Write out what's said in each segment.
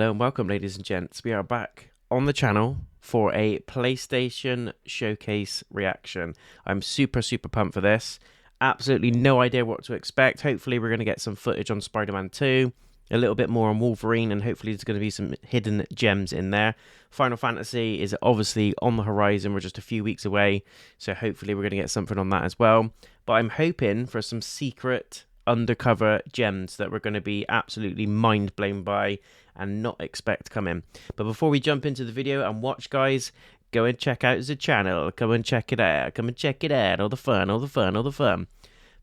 Hello and welcome, ladies and gents. We are back on the channel for a PlayStation Showcase reaction. I'm super pumped for this. Absolutely no idea what to expect. Hopefully we're going to get some footage on Spider-Man 2, a little bit more on Wolverine, and hopefully there's going to be some hidden gems in there. Final Fantasy is obviously on the horizon. We're just a few weeks away, so hopefully we're going to get something on that as well. But I'm hoping for some secret undercover gems that we're going to be absolutely mind blown by and not expect coming. But before we jump into the video and watch, guys, go and check out the channel. Come and check it out. Come and check it out. All the fun.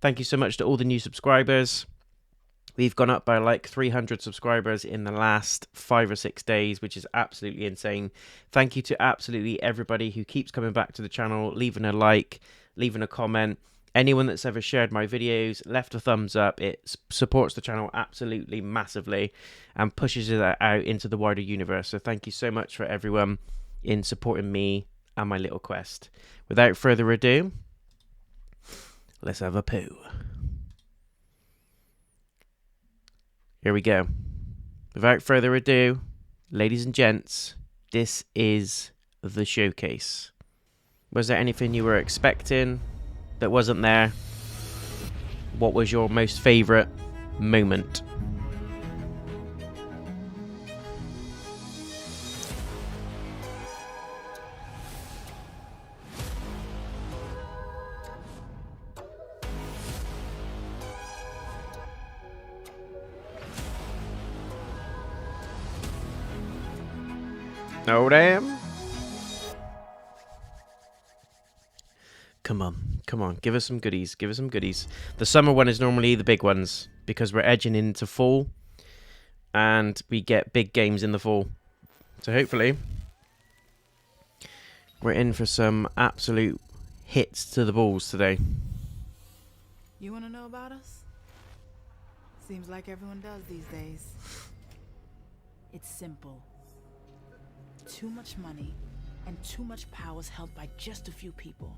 Thank you so much to all the new subscribers. We've gone up by like 300 subscribers in the last 5 or 6 days, which is absolutely insane. Thank you to absolutely everybody who keeps coming back to the channel, leaving a like, leaving a comment. Anyone that's ever shared my videos, left a thumbs up, it supports the channel absolutely massively and pushes it out into the wider universe. So thank you so much for everyone in supporting me and my little quest. Without further ado, let's have a poo. Here we go. Without further ado, ladies and gents, this is the showcase. Was there anything you were expecting that wasn't there? What was your most favorite moment? Oh damn. Come on, give us some goodies, The summer one is normally the big ones, because we're edging into fall, and we get big games in the fall. So hopefully, we're in for some absolute hits to the balls today. You want to know about us? Seems like everyone does these days. It's simple. Too much money and too much power is held by just a few people.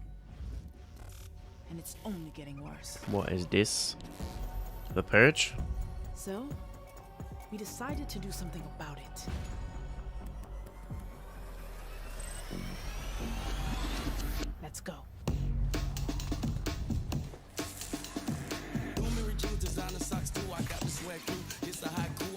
And it's only getting worse. What is this? The Purge? So, we decided to do something about it. Let's go.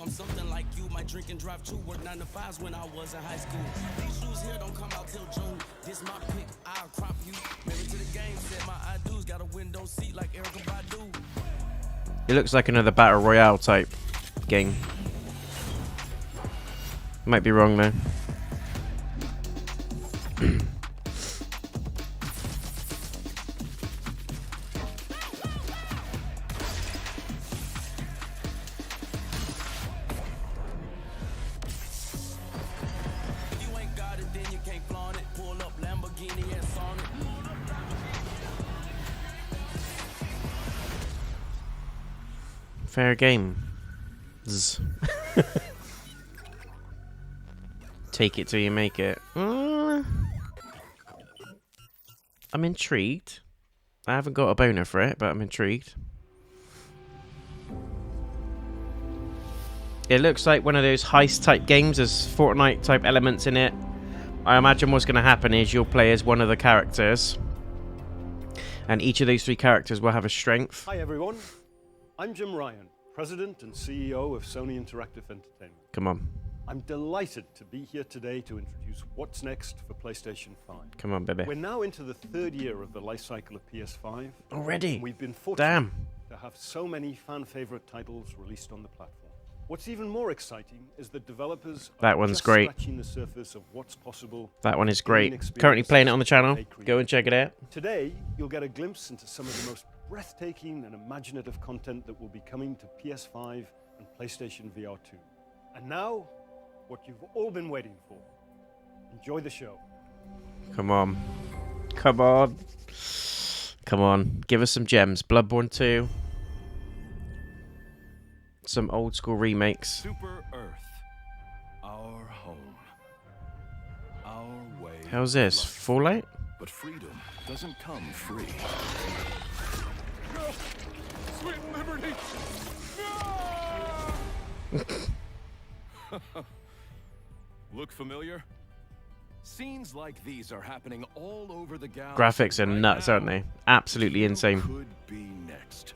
I'm something like you, might drink and drive too. Work 9 to 5s when I was in high school. These shoes here don't come out till June. This my pick, I'll crop you. Married to the game, said my I do's. Got a window seat like Erica Badu. It looks like another Battle Royale type game. Might be wrong though. Fair game. Take it till you make it. I'm intrigued. I haven't got a boner for it, but I'm intrigued. It looks like one of those heist type games. There's Fortnite type elements in it. I imagine what's going to happen is you'll play as one of the characters, and each of those 3 characters will have a strength. Hi everyone. I'm Jim Ryan, President and CEO of Sony Interactive Entertainment. Come on. I'm delighted to be here today to introduce what's next for PlayStation 5. Come on, baby. We're now into the 3rd year of the life cycle of PS5. Already? We've been fortunate Damn. to have so many fan-favorite titles released on the platform. What's even more exciting is that developers That are one's just great. scratching the surface of what's possible. That one is with great. gaming Currently playing it on the channel. experiences Go and check it out. Today, you'll get a glimpse into some of the most breathtaking and imaginative content that will be coming to PS5 and PlayStation VR 2. And now, what you've all been waiting for. Enjoy the show. Come on. Come on. Come on. Give us some gems. Bloodborne 2. Some old school remakes. Super Earth, our home, our way. How's this? Fallout? But freedom doesn't come free. No! Sweet liberty! No! Look familiar? Scenes like these are happening all over the galaxy. Graphics are nuts, aren't they? Absolutely insane. Could be next.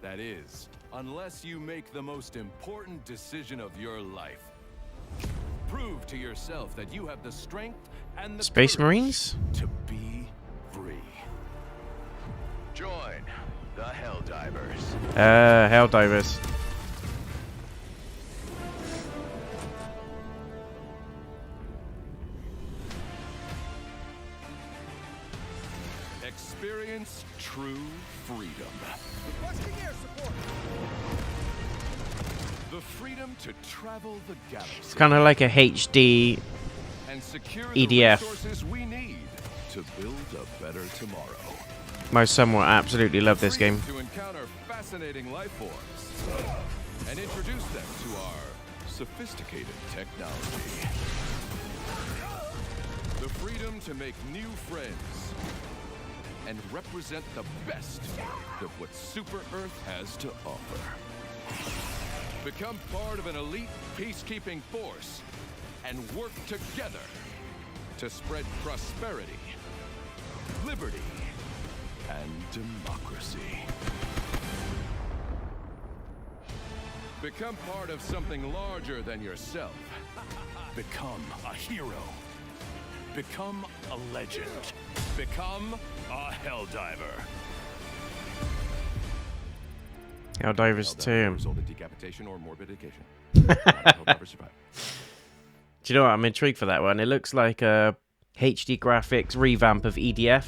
That is, unless you make the most important decision of your life. Prove to yourself that you have the strength and the Space courage Marines? to be free. Join the Helldivers. Helldivers. Experience true freedom. Requesting air support. The freedom to travel the galaxy. It's kind of like a HD And secure EDF. the resources we need to build a better tomorrow. My son will absolutely love this game. To encounter fascinating life forms and introduce them to our sophisticated technology. The freedom to make new friends and represent the best of what Super Earth has to offer. Become part of an elite peacekeeping force and work together to spread prosperity, liberty, and democracy. Become part of something larger than yourself. Become a hero. Become a legend. Become a Helldiver. Helldivers 2. Result in decapitation or mortification. Helldiver survive. Do you know what? I'm intrigued for that one. It looks like a HD graphics revamp of EDF.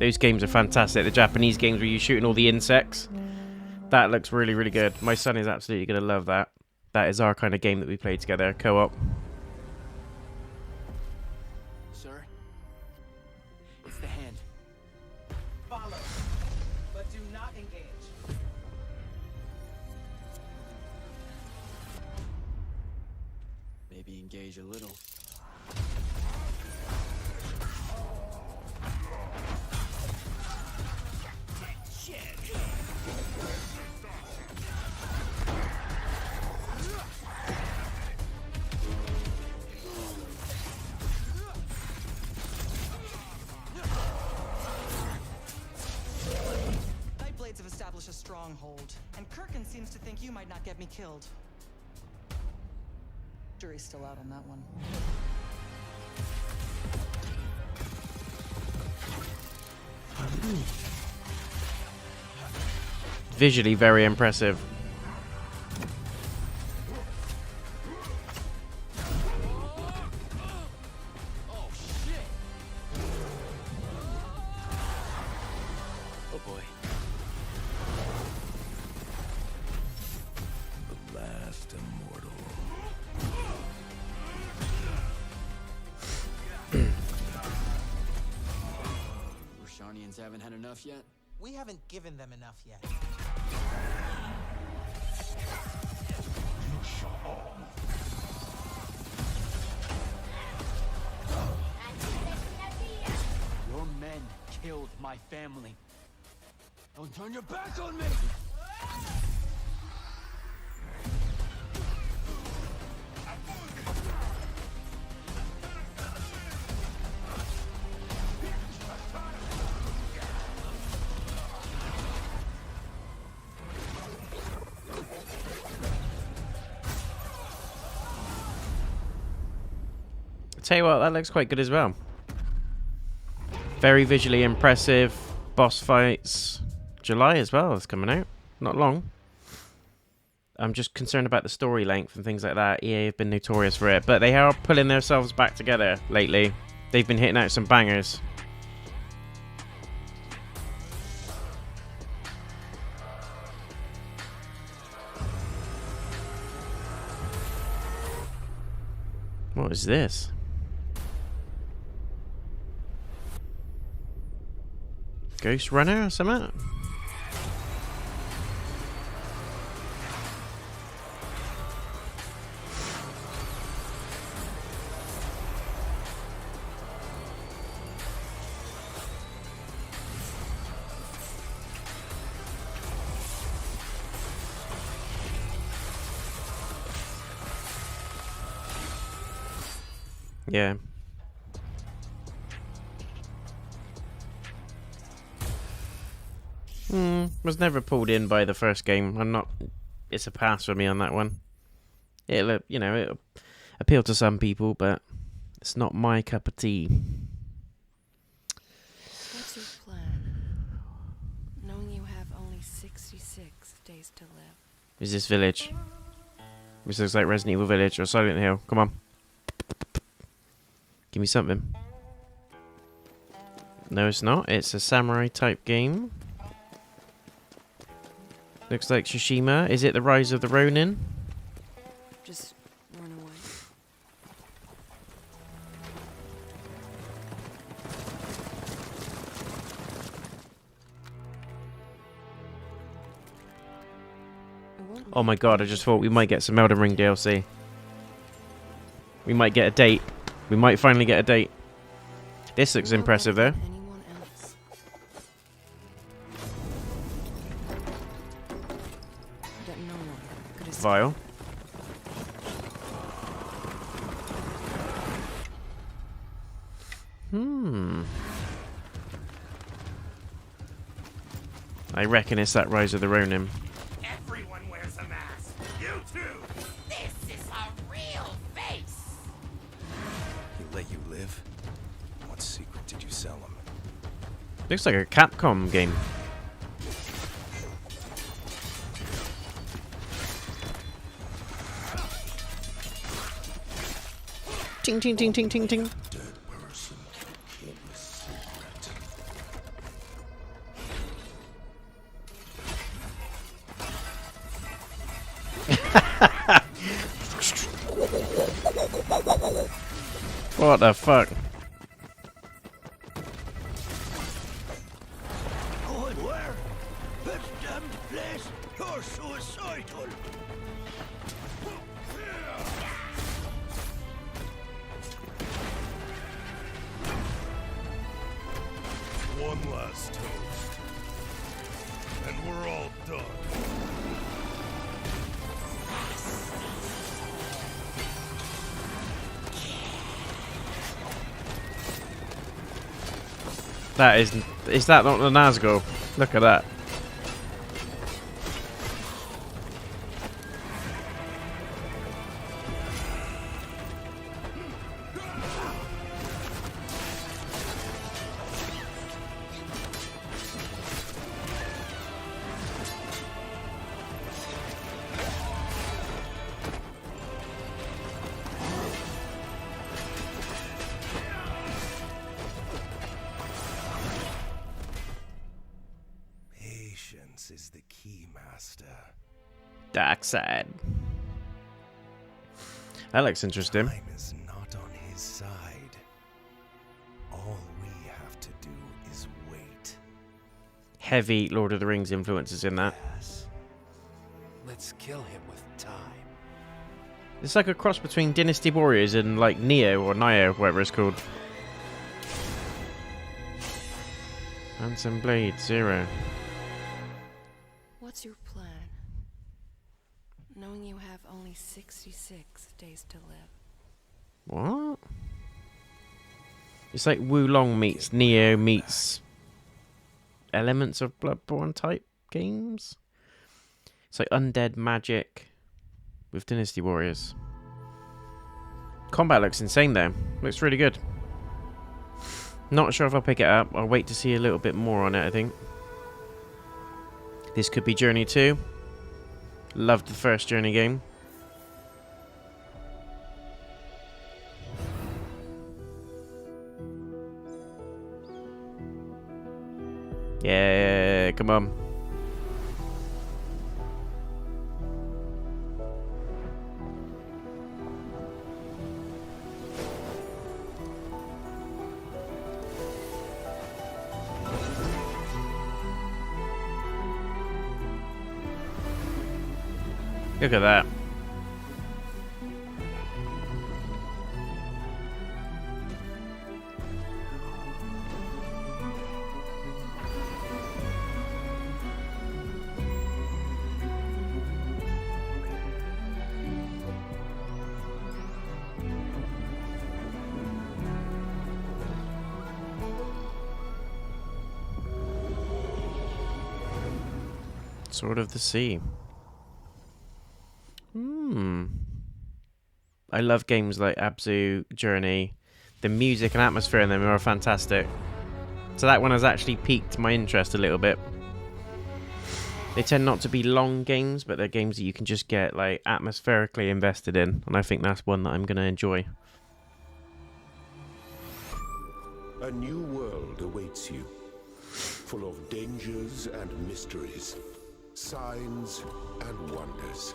Those games are fantastic. The Japanese games where you're shooting all the insects. That looks really, really good. My son is absolutely going to love that. That is our kind of game that we play together, co-op. Sir, it's the hand. Follow, but do not engage. Maybe engage a little. Nightblades have established a stronghold, and Kirkin seems to think you might not get me killed. Jury's still out on that one. Visually very impressive. Oh shit! Oh boy. The last immortal. Rosharnians haven't had enough yet? We haven't given them enough yet. Your men killed my family. Don't turn your back on me! Tell you what, that looks quite good as well. Very visually impressive. Boss fights. July as well is coming out. Not long. I'm just concerned about the story length and things like that. EA have been notorious for it, but they are pulling themselves back together lately. They've been hitting out some bangers. What is this? Ghostrunner or something? Yeah. Was never pulled in by the first game. I'm not. It's a pass for me on that one. It'll, it'll appeal to some people, but it's not my cup of tea. What's your plan? Knowing you have only 66 days to live. Is this Village? This looks like Resident Evil Village or Silent Hill. Come on. Give me something. No, it's not. It's a samurai type game. Looks like Tsushima. Is it the Rise of the Ronin? Just run away. Oh my god, I just thought we might get some Elden Ring DLC. We might get a date. We might finally get a date. This looks impressive though. Anyone else? That no one could escape. Vile. I reckon it's that Rise of the Ronin. Everyone wears a mask. You too. This is a real face. He let you live? What secret did you sell him? Looks like a Capcom game. Ting ting ting ting ting ting. Dead person. Keep a secret. What the fuck? Going where? This damned place. You're suicidal. One last toast. And we're all done. That is that not the Nazgul? Look at that. Patience is the key, Master. Dark side. That looks interesting. Time is not on his side. All we have to do is wait. Heavy Lord of the Rings influences in that. Yes. Let's kill him with time. It's like a cross between Dynasty Warriors and like Neo or Nio, whatever it's called. Handsome Blade, 0. What's your plan? Knowing you have only 66 days to live. What? It's like Wulong meets Neo meets elements of Bloodborne type games. It's like Undead Magic with Dynasty Warriors. Combat looks insane though. Looks really good. Not sure if I'll pick it up. I'll wait to see a little bit more on it, I think. This could be Journey 2. Loved the first Journey game. Yeah, come on. Look at that. Sword of the Sea. I love games like Abzu, Journey. The music and atmosphere in them are fantastic. So that one has actually piqued my interest a little bit. They tend not to be long games, but they're games that you can just get like atmospherically invested in, and I think that's one that I'm going to enjoy. A new world awaits you, full of dangers and mysteries, signs and wonders.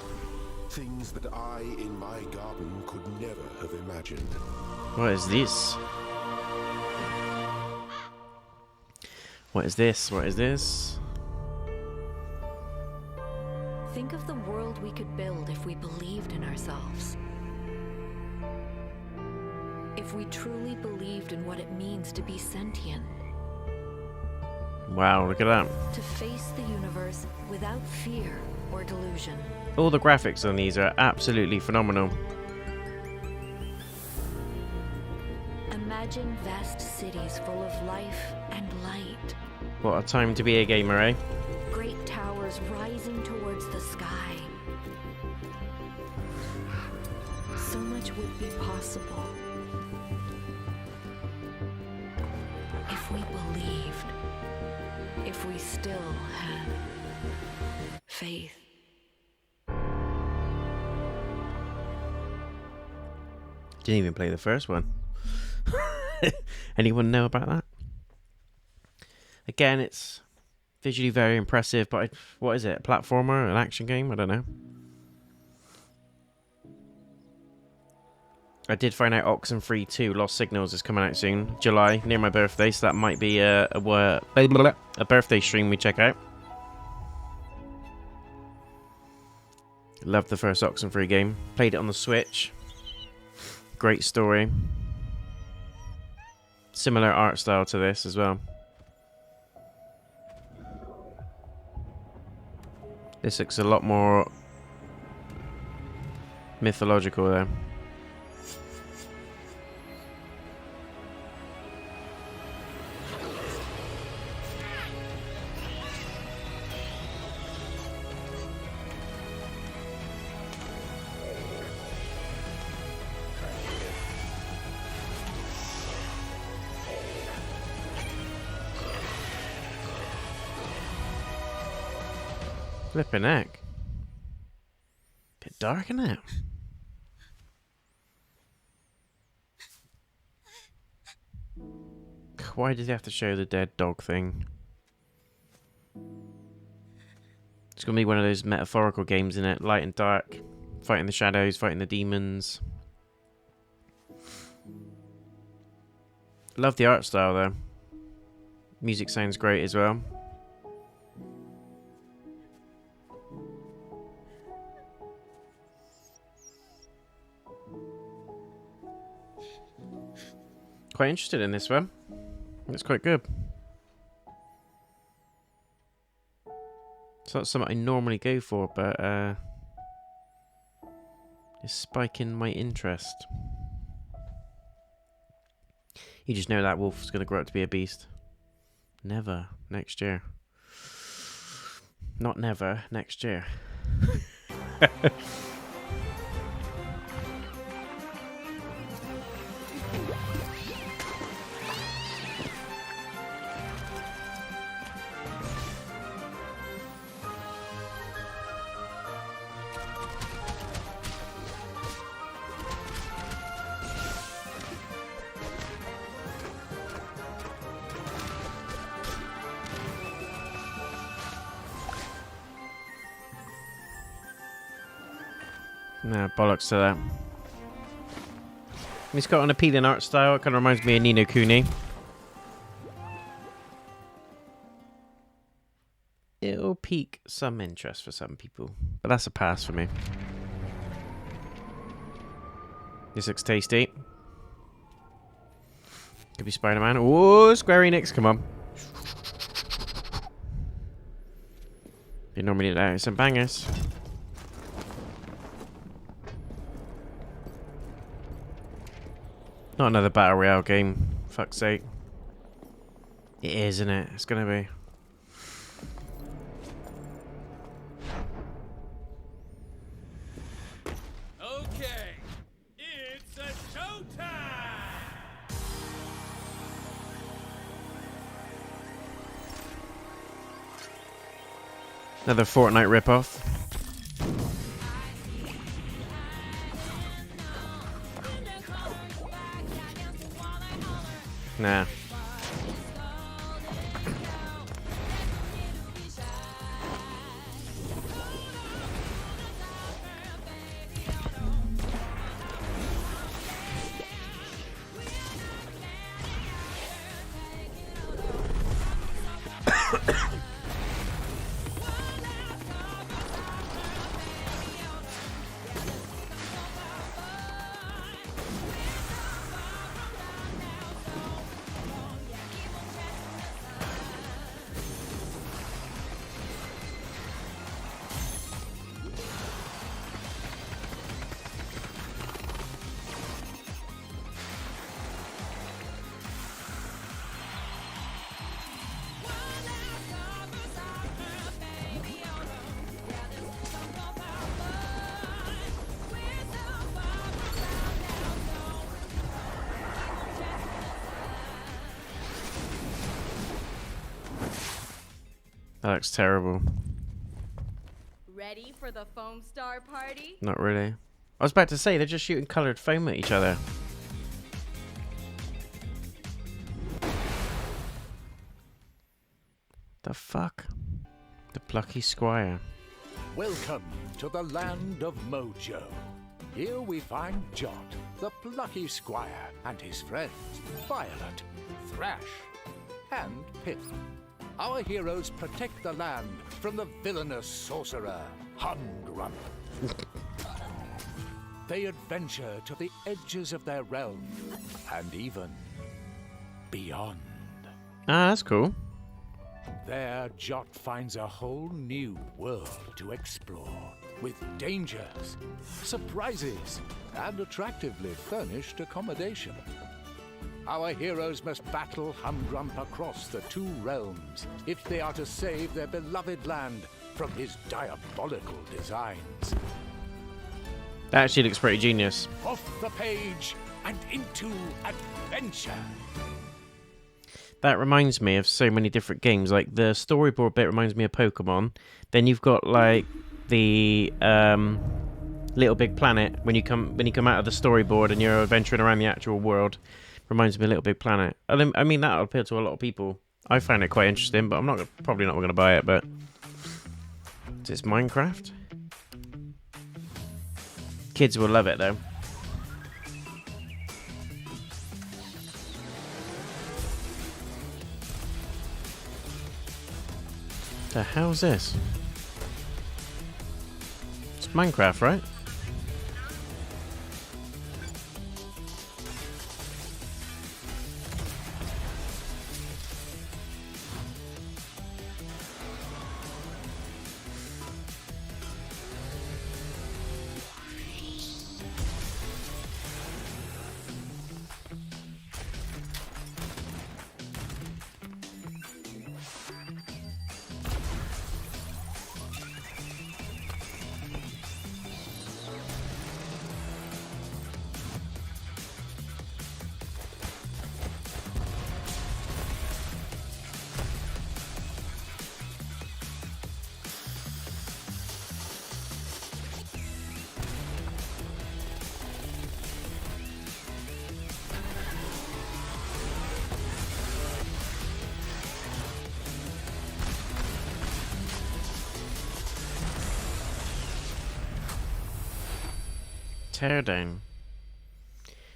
Things that I, in my garden, could never have imagined. What is this? What is this? What is this? Think of the world we could build if we believed in ourselves. If we truly believed in what it means to be sentient. Wow, look at that. To face the universe without fear or delusion. All the graphics on these are absolutely phenomenal. Imagine vast cities full of life and light. What a time to be a gamer, eh? Great towers rising towards the sky. So much would be possible if we believed, if we still had faith. Didn't even play the first one. Anyone know about that? Again, it's visually very impressive, but what is it? A platformer? An action game? I don't know. I did find out Oxenfree 2 Lost Signals is coming out soon. July, near my birthday, so that might be a birthday stream we check out. Loved the first Oxenfree game. Played it on the Switch. Great story. Similar art style to this as well. This looks a lot more mythological there. Flipping heck. Bit dark, isn't it? Why did he have to show the dead dog thing? It's gonna be one of those metaphorical games, in it? Light and dark. Fighting the shadows, fighting the demons. Love the art style though. Music sounds great as well. Quite interested in this one. It's quite good. It's not something I normally go for, but it's spiking my interest. You just know that wolf's going to grow up to be a beast. Never. Next year. Not never. Next year. Nah, bollocks to that. He's got an appealing art style. It kind of reminds me of Ni no Kuni. It'll pique some interest for some people, but that's a pass for me. This looks tasty. Could be Spider-Man. Oh, Square Enix, come on. They normally let out some bangers. Not another Battle Royale game. Fuck's sake. It is, isn't it? It's gonna be. Another Fortnite ripoff. Nah. That looks terrible. Ready for the foam star party? Not really. I was about to say, they're just shooting coloured foam at each other. The fuck? The Plucky Squire. Welcome to the land of Mojo. Here we find Jot, the Plucky Squire, and his friends, Violet, Thrash, and Pip. Our heroes protect the land from the villainous sorcerer, Humgrump. They adventure to the edges of their realm, and even beyond. Ah, that's cool. There, Jot finds a whole new world to explore, with dangers, surprises, and attractively furnished accommodation. Our heroes must battle Humgrump across the two realms if they are to save their beloved land from his diabolical designs. That actually looks pretty genius. Off the page and into adventure. That reminds me of so many different games. Like the storyboard bit reminds me of Pokemon. Then you've got like the Little Big Planet when you come out of the storyboard and you're adventuring around the actual world. Reminds me of Little Big Planet. I mean that'll appeal to a lot of people. I find it quite interesting, but I'm probably not going to buy it. But it's Minecraft. Kids will love it though. The hell's this? It's Minecraft, right? Teardown.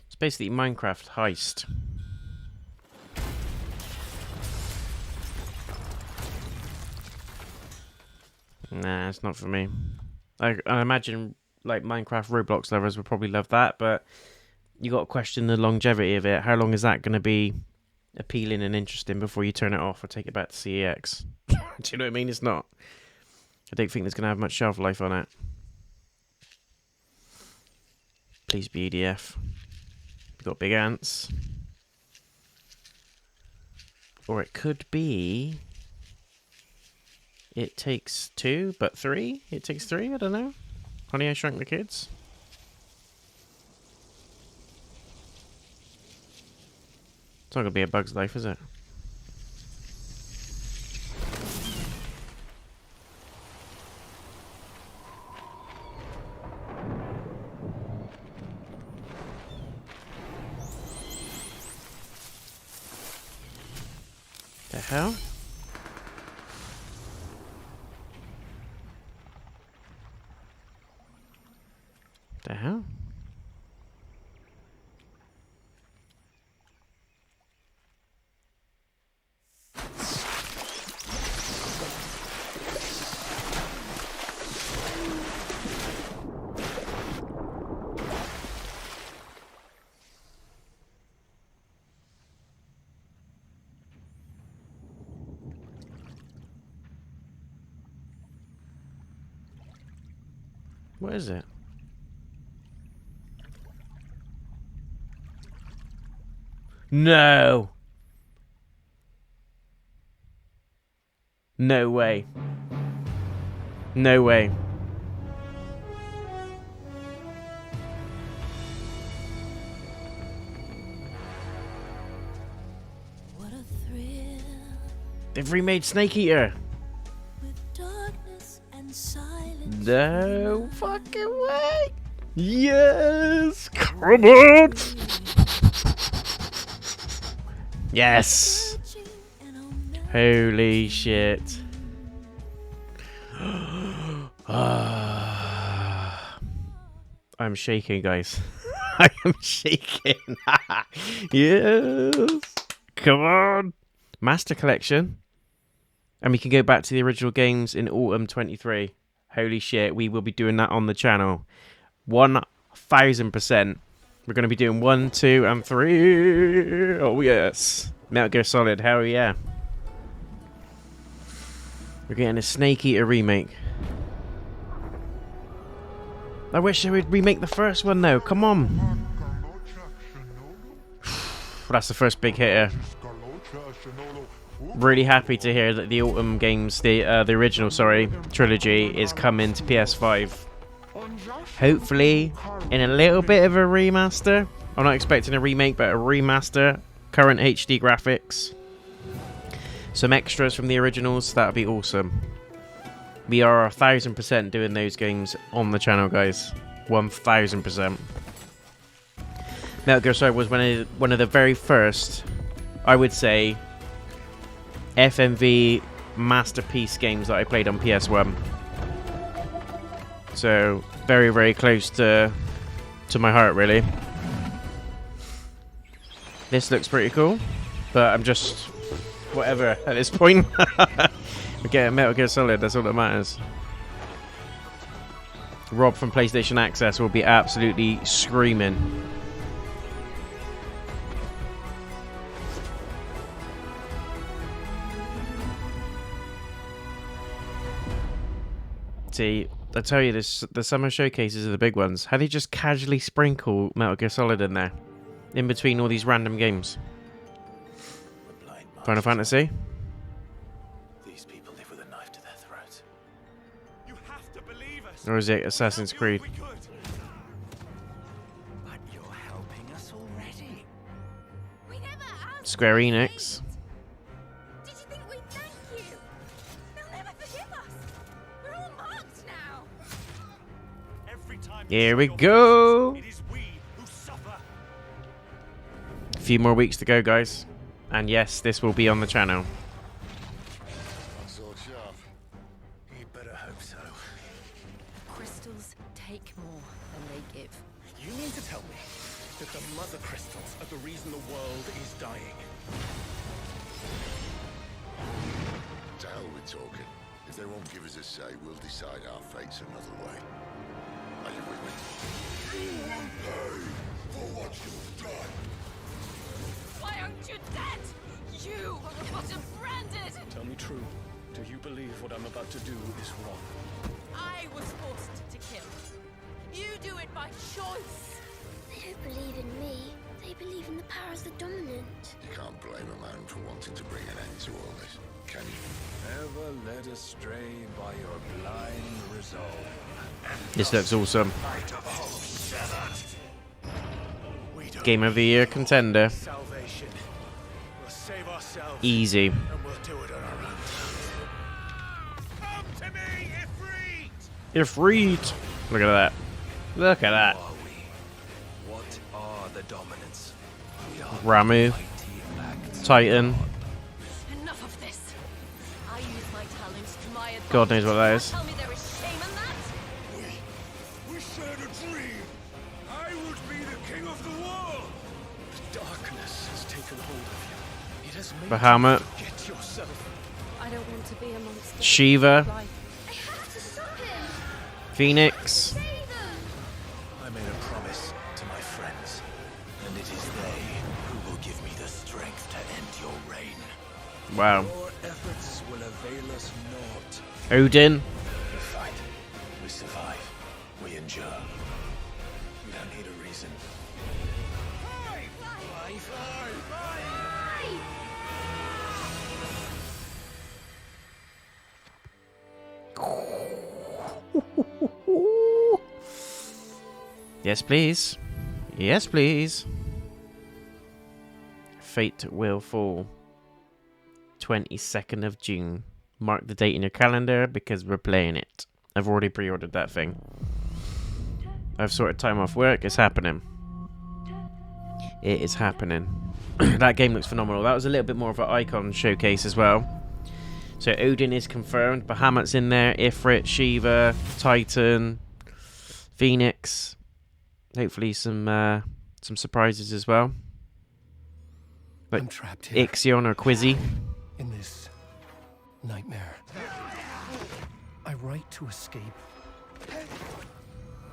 It's basically Minecraft heist. Nah, it's not for me. I imagine like Minecraft Roblox lovers would probably love that, but you got to question the longevity of it. How long is that going to be appealing and interesting before you turn it off or take it back to CEX? Do you know what I mean? It's not. I don't think there's going to have much shelf life on it. Please be EDF. We've got big ants. Or it could be... It Takes Two, but three? It Takes Three? I don't know. Honey, I Shrunk the Kids? It's not going to be A Bug's Life, is it? The hell? The hell? What is it? No! No way. No way. What a thrill. They've remade Snake Eater. With darkness and silence. No fucking way. Yes. Come on. Yes. Holy shit. I'm shaking, guys. I am shaking. Yes. Come on. Master Collection. And we can go back to the original games in autumn 23. Holy shit. We will be doing that on the channel. 1000%. We're going to be doing 1, 2, and 3. Oh, yes. Metal Gear Solid. Hell yeah. We're getting a Snake Eater remake. I wish they would remake the first one, though. Come on. That's the first big hitter. Really happy to hear that the Autumn games, the original, trilogy, is coming to PS5. Hopefully, in a little bit of a remaster. I'm not expecting a remake, but a remaster. Current HD graphics. Some extras from the originals. That would be awesome. We are 1000% doing those games on the channel, guys. 1000%. Metal Gear Solid was one of the very first, I would say, FMV masterpiece games that I played on PS1. So, very, very close to my heart, really. This looks pretty cool, but I'm just whatever at this point. We're getting Metal Gear Solid, that's all that matters. Rob from PlayStation Access will be absolutely screaming. See, I tell you, the summer showcases are the big ones. How do you just casually sprinkle Metal Gear Solid in there? In between all these random games. Final Fantasy? These people live with a knife to their throat. You have to believe us. Or is it Assassin's Creed? But you're helping us already. We never asked. Square Enix? Did you think we'd thank you? They'll never forgive us. We're all marked now. Every time Here we go! it is we who suffer. A few more weeks to go, guys. And yes, this will be on the channel. You better hope so. Crystals take more than they give. You mean to tell me that the mother crystals are the reason the world is dying? To hell with talking. If they won't give us a say, we'll decide our fates another way. Are you with me? You will pay for what you've done. Why aren't you dead? You are bottom branded. Tell me true. Do you believe what I'm about to do is wrong? I was forced to kill. You do it by choice. They don't believe in me. They believe in the powers that dominant. You can't blame a man for wanting to bring an end to all this, can you? Never led astray by your blind resolve. This looks awesome. Game of the Year contender. Salvation. We'll save ourselves. Easy. And we'll do it on our own. Come to me, Ifrit! Ifrit! Look at that. Look at that. What are the dominants? We are Ramu. Titan. Enough of God knows what that is. Tell me there is shame in that? We shared a dream. I would be the king of the world. Darkness has taken hold of you. It has made Bahamut. you forget yourself. I don't want to be amongst the Shiva. life. I have to stop him. Phoenix. Save them. I made a promise to my friends, and it is they who will give me the strength to end your reign. Wow. Your efforts will avail us naught. Odin. We fight, we survive, we endure. We don't need a reason. Fly. Yes, please. Yes, please. Fate will fall. 22nd of June. Mark the date in your calendar because we're playing it. I've already pre-ordered that thing. I've sorted time off work. It's happening. It is happening. That game looks phenomenal. That was a little bit more of an icon showcase as well. So Odin is confirmed. Bahamut's in there. Ifrit, Shiva, Titan, Phoenix. Hopefully some surprises as well. Like I'm trapped here. Ixion or Quizzy. In this nightmare. I write to escape.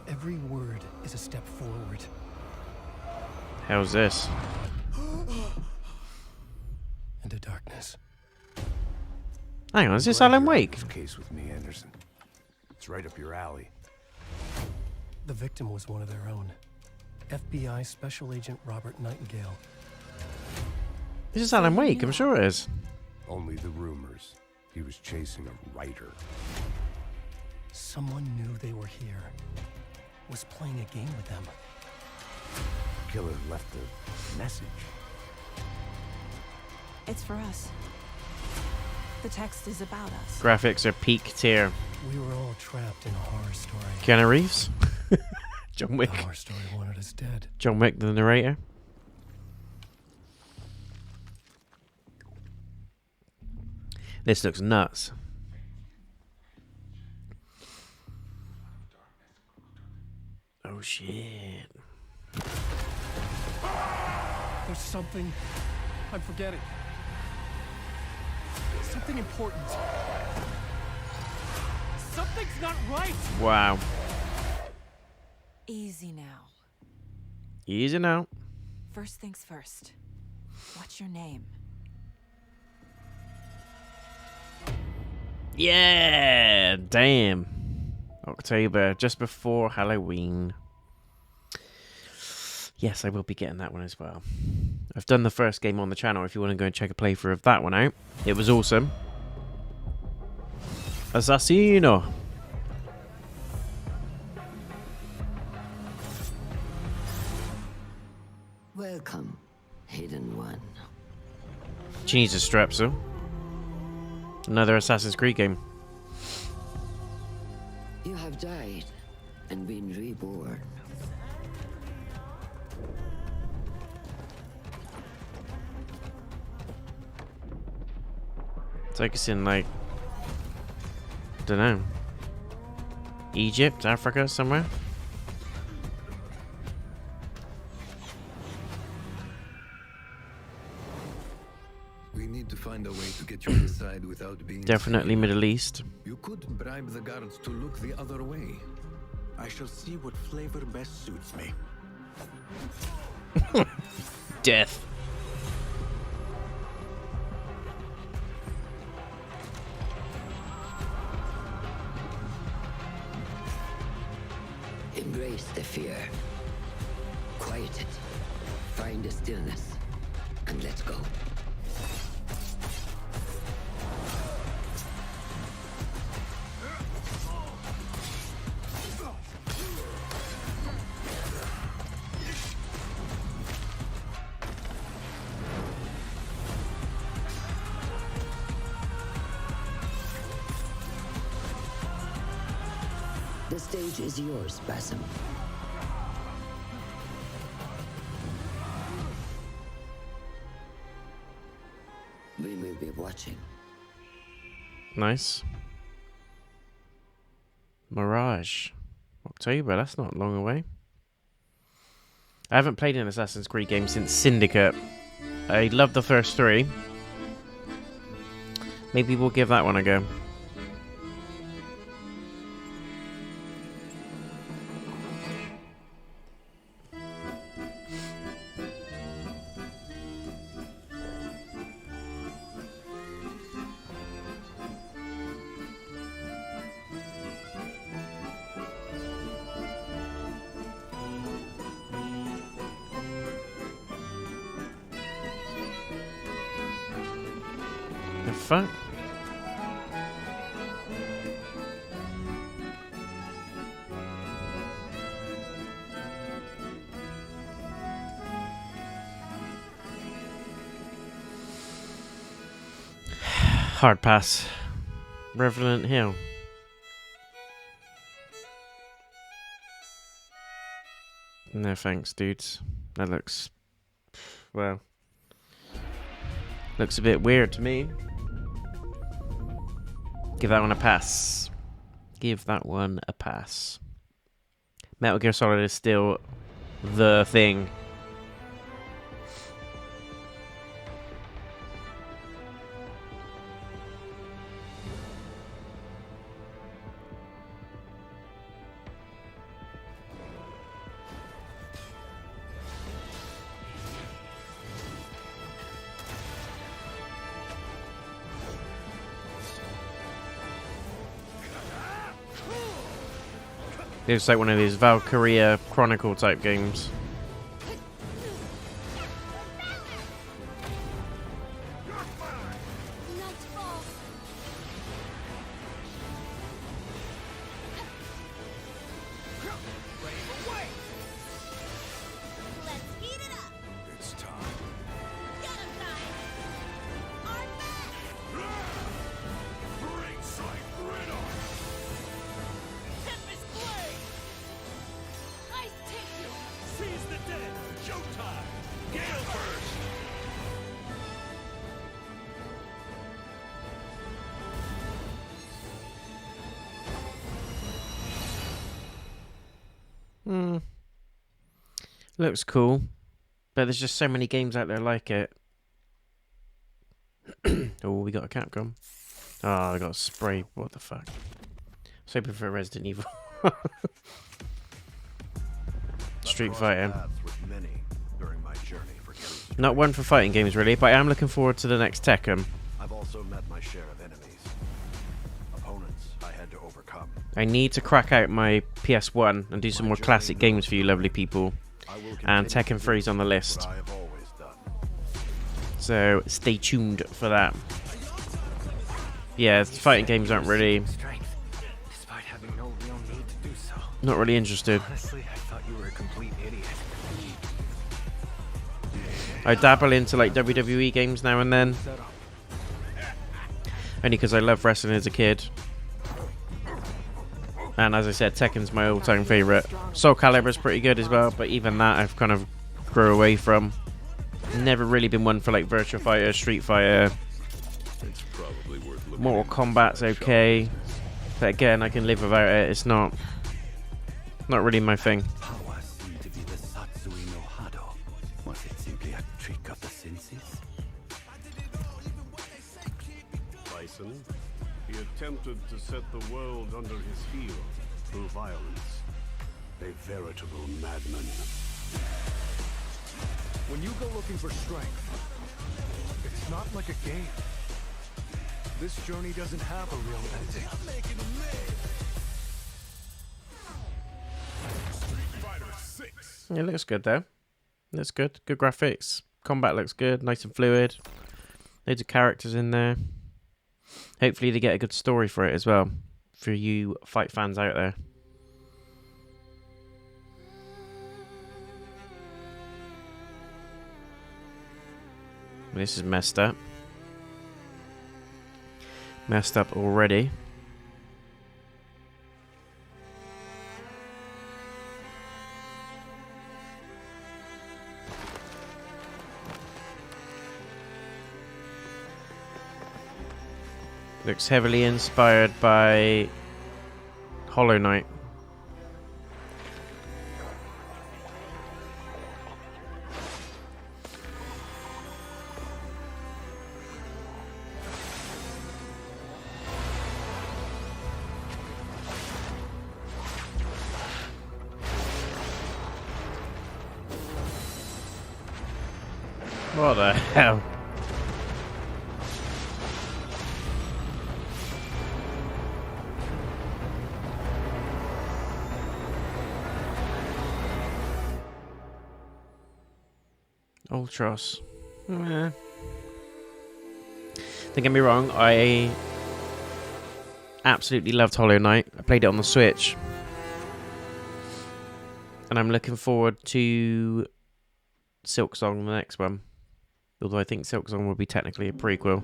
Every word is a step forward. How's this? Into darkness. Hang on, is this Alan Wake? Case with me, Anderson. It's right up your alley. The victim was one of their own. FBI Special Agent Robert Nightingale. This is Alan Wake, I'm sure it is. Only the rumors. He was chasing a writer. Someone knew they were here. Was playing a game with them. Killer left a message. It's for us. The text is about us. Graphics are peak tier. We were all trapped in a horror story. Keanu Reeves? John Wick. The horror story wanted us dead. John Wick, the narrator. This looks nuts. Oh shit. There's something I'm forgetting. Something important. Something's not right. Wow. Easy now. Easy now. First things first. What's your name? Yeah, damn. October, just before Halloween. Yes, I will be getting that one as well. I've done the first game on the channel if you want to go and check a playthrough of that one out. It was awesome. Assassino. Welcome, Hidden One. She needs a strepsil. Another Assassin's Creed game. You have died and been reborn. It's like it's in, like, I don't know, Egypt, Africa, somewhere. We need to find a way to get you inside without being Definitely Middle East. You could bribe the guards to look the other way. I shall see what flavor best suits me. Death. Embrace the fear. Quiet it. Find the stillness. And let's go. The stage is yours, Basim. We will be watching. Nice. Mirage. October, that's not long away. I haven't played an Assassin's Creed game since Syndicate. I love the first 3. Maybe we'll give that one a go. The fuck? Hard pass. Revenant Hill. No thanks, dudes. That looks... well... looks a bit weird to me. Give that one a pass. Give that one a pass. Metal Gear Solid is still the thing. It's like one of these Valkyria Chronicle type games. Looks cool, but there's just so many games out there like it. Oh, we got a Capcom. Oh, I got a spray. What the fuck? I was hoping for Resident Evil. Street Fighter. Not one for fighting games really, but I am looking forward to the next Tekken. I've also met my share of enemies. Opponents I had to overcome. I need to crack out my PS1 and do some more classic games for you lovely people. And Tekken 3's on the list. So stay tuned for that. Yeah, fighting games aren't really... not really interested. Honestly, I thought you were a complete idiot. I dabble into like WWE games now and then. Only because I love wrestling as a kid. And as I said, Tekken's my all-time favourite. Soul Calibur's pretty good as well, but even that I've kind of grew away from. Never really been one for like Virtua Fighter, Street Fighter. Mortal Kombat's okay. But again, I can live without it. It's not really my thing. Was it simply a trick of the senses? Bison, he attempted to set the world under his heel through violence. A veritable madman. When you go looking for strength, it's not like a game. This journey doesn't have a real ending. It looks good though. Looks good. Good graphics. Combat looks good. Nice and fluid. Loads of characters in there. Hopefully they get a good story for it as well. For you fight fans out there. This is messed up. Messed up already. Looks heavily inspired by Hollow Knight. What the hell? Ultros. Don't get me wrong, I absolutely loved Hollow Knight. I played it on the Switch. And I'm looking forward to Silksong, the next one. Although I think Silksong will be technically a prequel.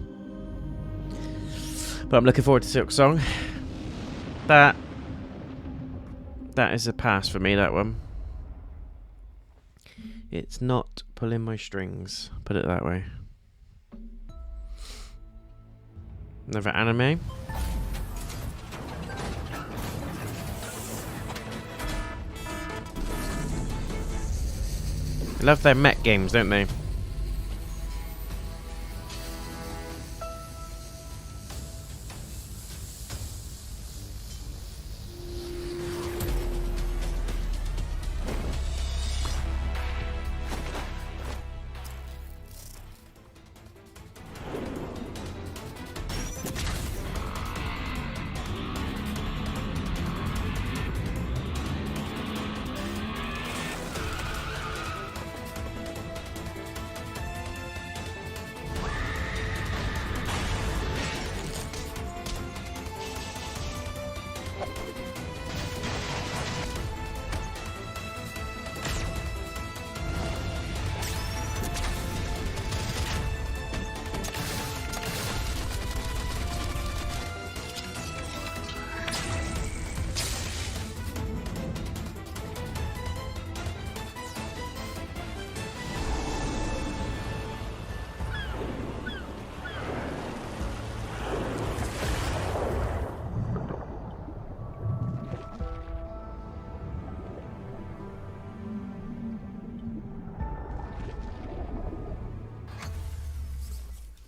But I'm looking forward to Silksong. That is a pass for me, that one. It's not pulling my strings, put it that way. Another anime. They love their mech games, don't they?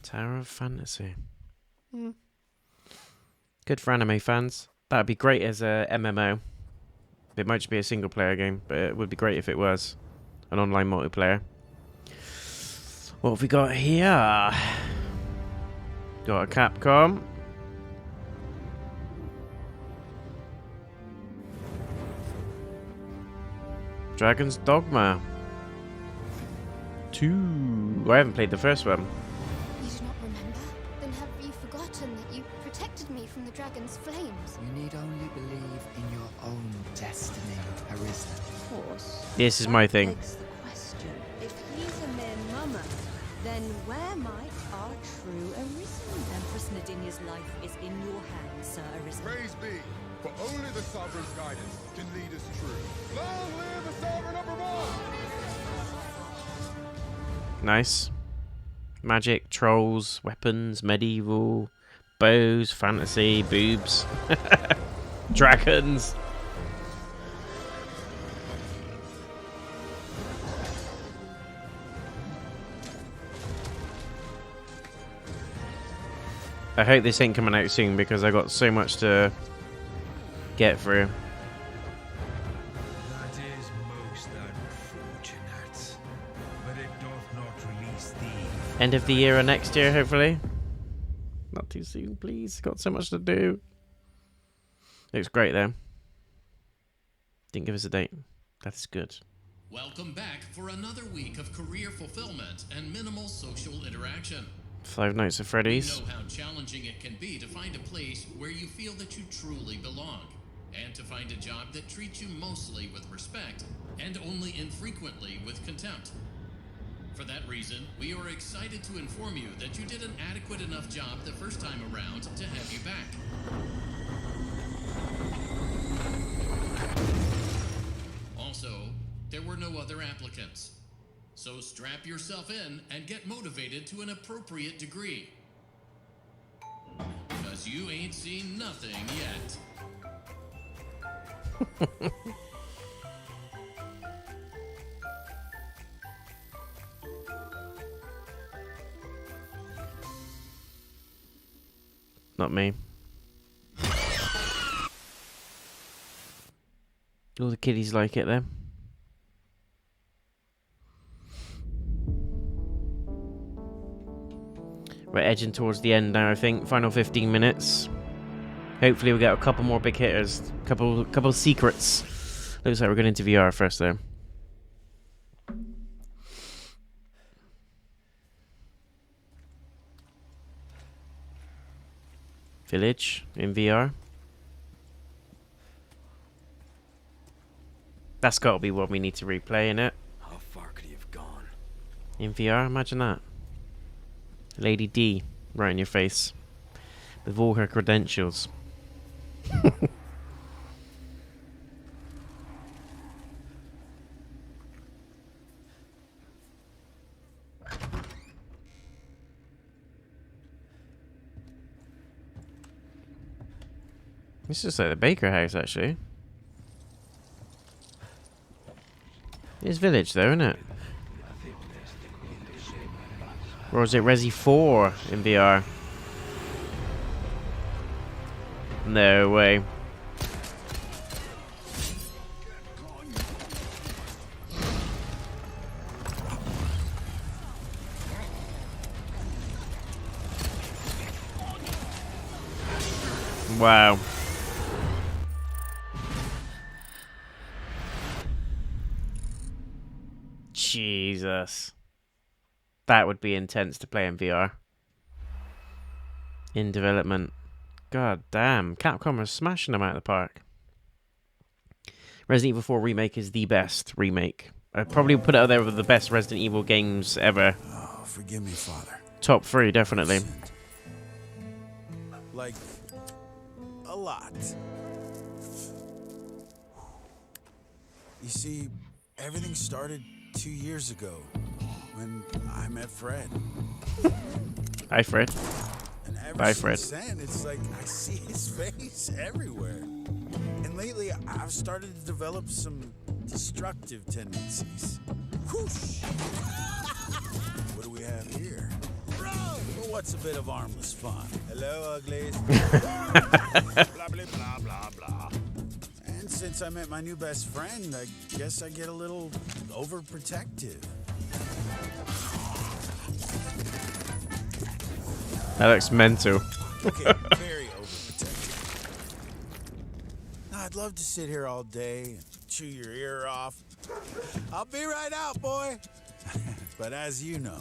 Tower of Fantasy. Good for anime fans. That'd be great as a MMO. It might just be a single player game, but it would be great if it was an online multiplayer. What have we got here? Got a Capcom. Dragon's Dogma 2. I haven't played the first one. You do not remember? Then have you forgotten that you protected me from the dragon's flames? You need only believe in your own destiny, Arisen. Of course. This is my thing. Begs the question. If he's a mere mummer, then where might our true Arisen? Empress Nadinia's life is in your hands, Sir Arisen. Praise be, for only the Sovereign's guidance can lead us true. Long live the Sovereign #1! Nice. Magic, trolls, weapons, medieval, bows, fantasy, boobs, dragons. I hope this ain't coming out soon because I got so much to get through. That is most unfortunate, but it doth not release thee. End of the year or next year, hopefully. Not too soon, please. Got so much to do. Looks great, though. Didn't give us a date. That's good. Welcome back for another week of career fulfillment and minimal social interaction. 5 Nights at Freddys. We know how challenging it can be to find a place where you feel that you truly belong, and to find a job that treats you mostly with respect and only infrequently with contempt. For that reason, we are excited to inform you that you did an adequate enough job the first time around to have you back. Also, there were no other applicants. So strap yourself in and get motivated to an appropriate degree. Because you ain't seen nothing yet. Not me. All the kiddies like it then. We're edging towards the end now, I think. Final 15 minutes. Hopefully we'll get a couple more big hitters. Couple of secrets. Looks like we're going into VR first though. Village in VR. That's got to be what we need to replay, innit? How far could he have gone? In VR, imagine that. Lady D, right in your face. With all her credentials. This is like the Baker house, actually. It's Village, though, isn't it? Or is it Resi 4 in VR? No way. Wow. Jesus. That would be intense to play in VR. In development. God damn. Capcom are smashing them out of the park. Resident Evil 4 Remake is the best remake. I'd probably put it out there with the best Resident Evil games ever. Oh, forgive me, Father. Top 3, definitely. Like, a lot. You see, everything started 2 years ago when I met Fred. Hi, Fred. And ever Bye, since Fred. then, it's like I see his face everywhere. And lately, I've started to develop some destructive tendencies. Whoosh! What do we have here? Well, what's a bit of armless fun? Hello, uglies. Blah, blah, blah, blah, blah. And since I met my new best friend, I guess I get a little overprotective. That looks mental. Okay, very overprotective. I'd love to sit here all day and chew your ear off. I'll be right out, boy. But as you know,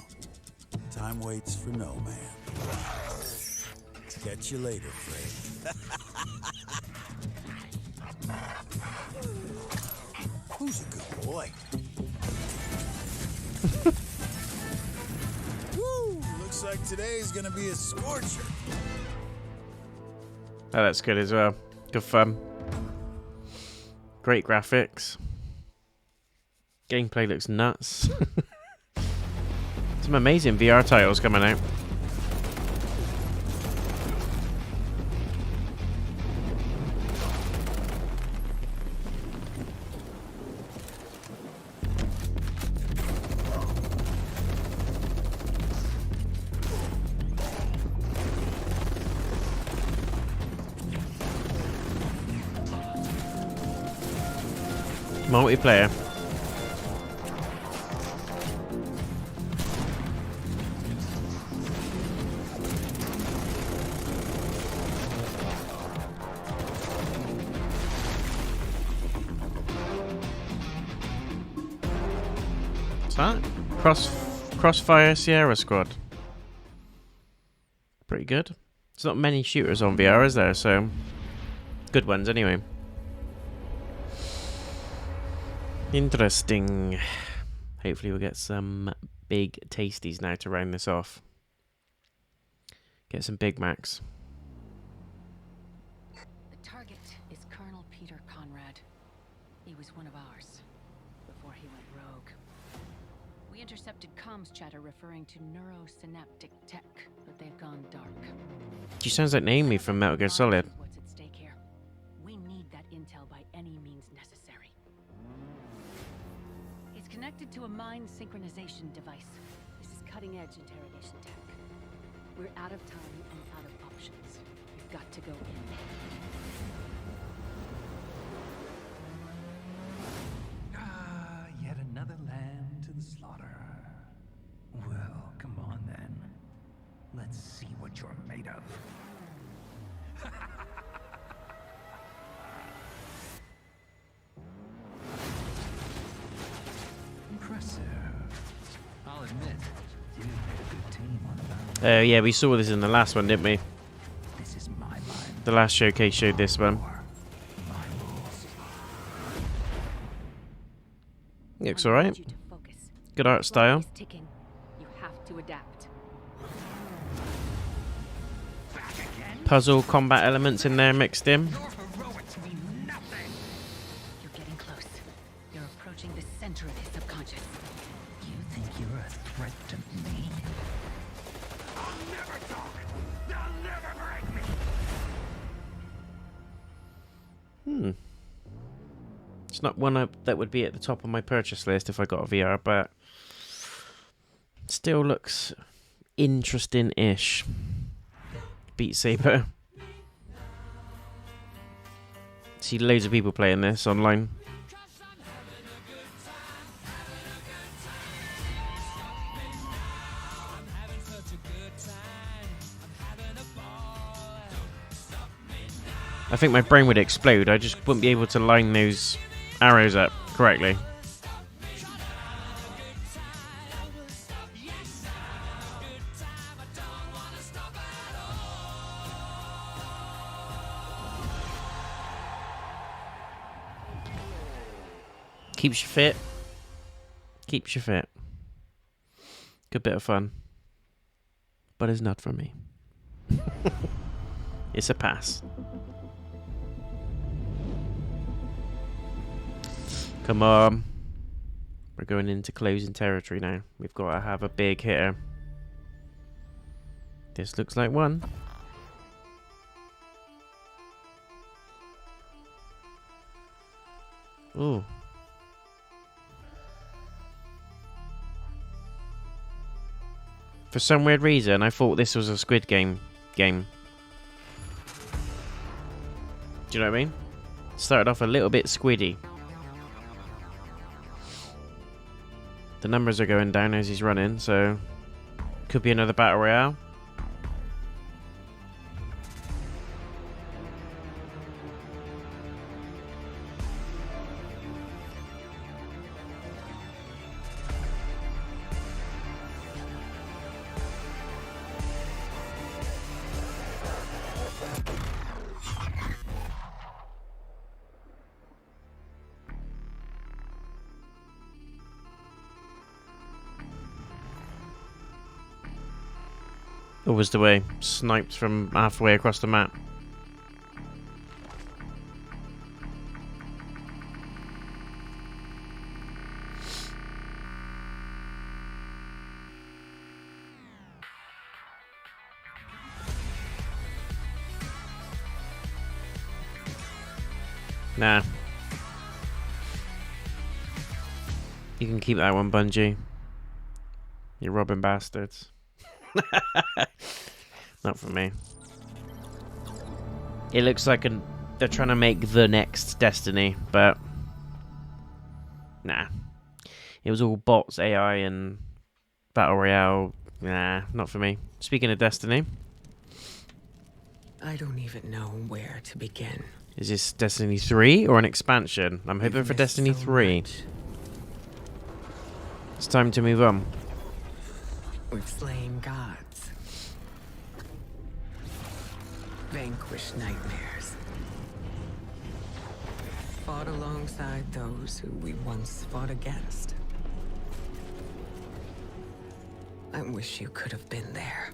time waits for no man. Catch you later, Fred. Who's a good boy? Woo! Looks like today's gonna be a scorcher. Oh, that's good as well. Good fun. Great graphics. Gameplay looks nuts. Some amazing VR titles coming out. Multiplayer. What's that? Crossfire Sierra Squad. Pretty good. There's not many shooters on VR, is there? So, good ones anyway. Interesting. Hopefully we'll get some big tasties now to round this off. Get some Big Macs. The target is Colonel Peter Conrad. He was one of ours before he went rogue. We intercepted comms chatter referring to neurosynaptic tech, but they've gone dark. She sounds like Naomi from Metal Gear Solid. What's at stake here? We need that intel by any means connected to a mind synchronization device. This is cutting-edge interrogation tech. We're out of time and out of options. We've got to go in. Yet another lamb to the slaughter. Well, come on then. Let's see what you're made of. Impressive. I'll admit, you made a good team on that. Yeah, we saw this in the last one, didn't we? This is my mind. The last showcase showed this one. Looks alright. Good art style. Ticking. You have to adapt. Puzzle combat elements in there mixed in. You're getting close. You're approaching the center of his subconscious. You think you're a threat to me? I'll never talk. They'll never break me. It's not one that would be at the top of my purchase list if I got a VR, but still looks interesting-ish. Beat Saber. See loads of people playing this online. I think my brain would explode. I just wouldn't be able to line those arrows up correctly. Keeps you fit. Keeps you fit. Good bit of fun. But it's not for me. It's a pass. Come on. We're going into closing territory now. We've got to have a big hitter. This looks like one. Ooh. For some weird reason, I thought this was a Squid Game. Do you know what I mean? Started off a little bit squiddy. The numbers are going down as he's running, so could be another battle royale. Always the way. Sniped from halfway across the map. Nah. You can keep that one, Bungie. You robbing bastards. Not for me. It looks like they're trying to make the next Destiny, but nah. It was all bots, AI, and Battle Royale. Nah, not for me. Speaking of Destiny, I don't even know where to begin. is this Destiny 3 or an expansion? I'm hoping for Destiny 3. It's time to move on. We've slain gods. Vanquished nightmares. Fought alongside those who we once fought against. I wish you could have been there.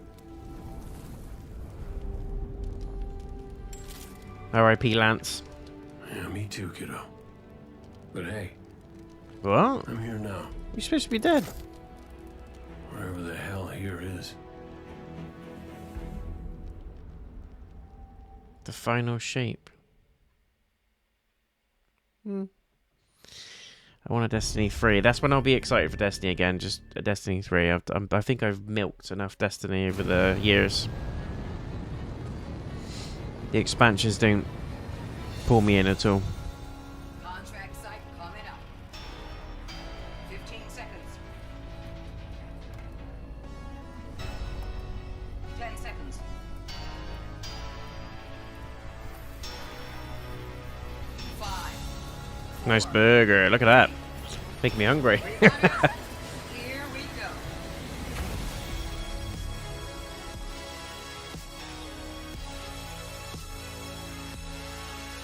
R.I.P. Lance. Yeah, me too, kiddo. But hey. What? I'm here now. You're supposed to be dead. Wherever the hell here is. The final shape. I want a Destiny 3. That's when I'll be excited for Destiny again. Just a Destiny 3. I think I've milked enough Destiny over the years. The expansions don't pull me in at all. Contract site coming up. 15 seconds. 10 seconds. 5. Nice burger. Look at that. Making me hungry. Here we go.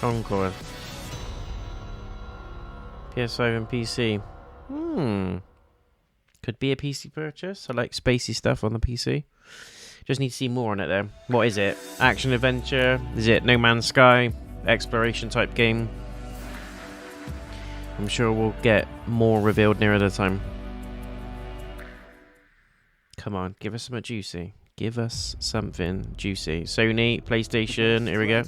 Concord. PS5 and PC. Could be a PC purchase. I like spacey stuff on the PC. Just need to see more on it though. What is it? Action adventure? Is it No Man's Sky? Exploration type game? I'm sure we'll get more revealed nearer the time. Come on, give us something juicy. Give us something juicy. Sony, PlayStation, here we go.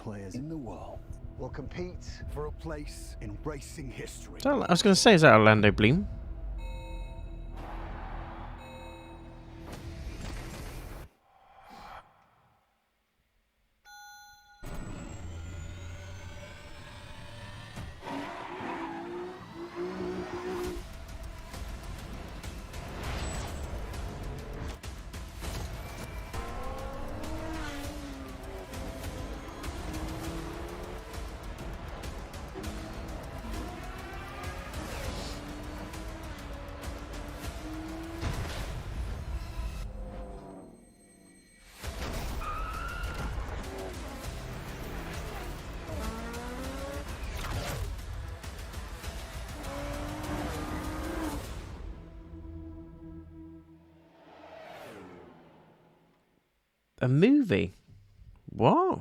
Players in the world will compete for a place in racing history. I was going to say, is that Orlando Bloom? A movie? What?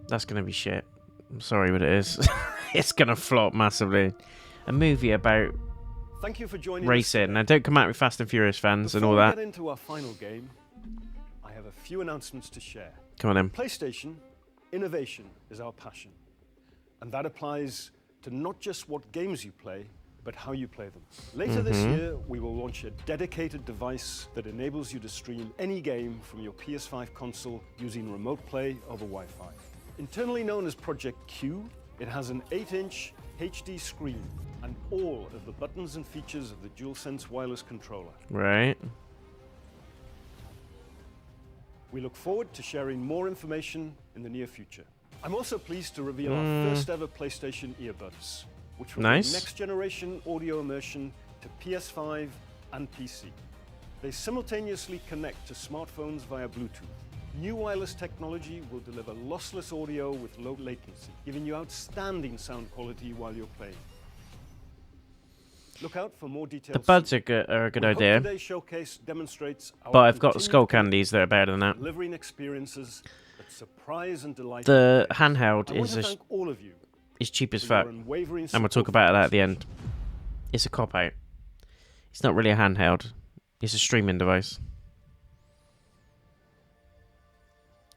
That's gonna be shit. I'm sorry, but it is. It's gonna flop massively. A movie about Thank you for joining racing. Now, don't come out with Fast and Furious fans and all Before that. we get into our final game, I have a few announcements to share. Come on, then. PlayStation, innovation is our passion. And that applies to not just what games you play, but how you play them. Later this year, we will launch a dedicated device that enables you to stream any game from your PS5 console using remote play over Wi-Fi. Internally known as Project Q, it has an 8-inch HD screen and all of the buttons and features of the DualSense wireless controller. Right. We look forward to sharing more information in the near future. I'm also pleased to reveal our first ever PlayStation earbuds, which will Nice. bring next generation audio immersion to PS5 and PC. They simultaneously connect to smartphones via Bluetooth. New wireless technology will deliver lossless audio with low latency, giving you outstanding sound quality while you're playing. Look out for more details. The buds are a good idea. Today's showcase demonstrates our But I've got the continued skull candies that are better than that. delivering experiences that surprise and delight. The you. handheld I want is to thank all of you is cheap as for your fuck. unwavering And we'll talk support about that at the end. It's a cop-out. It's not really a handheld. It's a streaming device.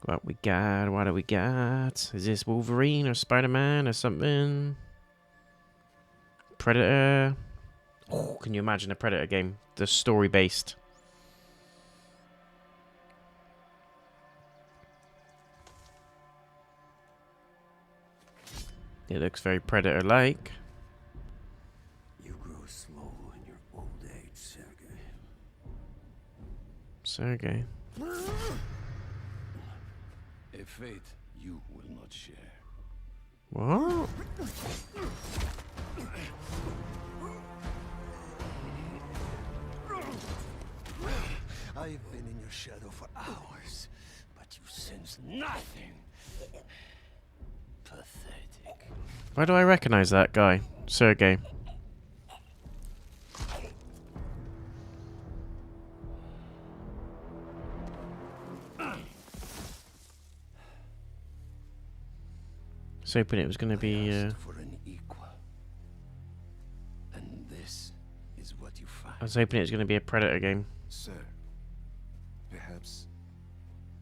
What we got? What do we got? Is this Wolverine or Spider-Man or something? Predator? Oh, can you imagine a Predator game? The story-based. It looks very Predator-like. You grow slow in your old age, Sergei. Sergei. A fate you will not share. What? I've been in your shadow for hours, but you sense nothing. Pathetic. Why do I recognize that guy? Sergei. I was hoping it was going to be... For an equal. And this is what you find. I was hoping it was going to be a Predator game. Sir, perhaps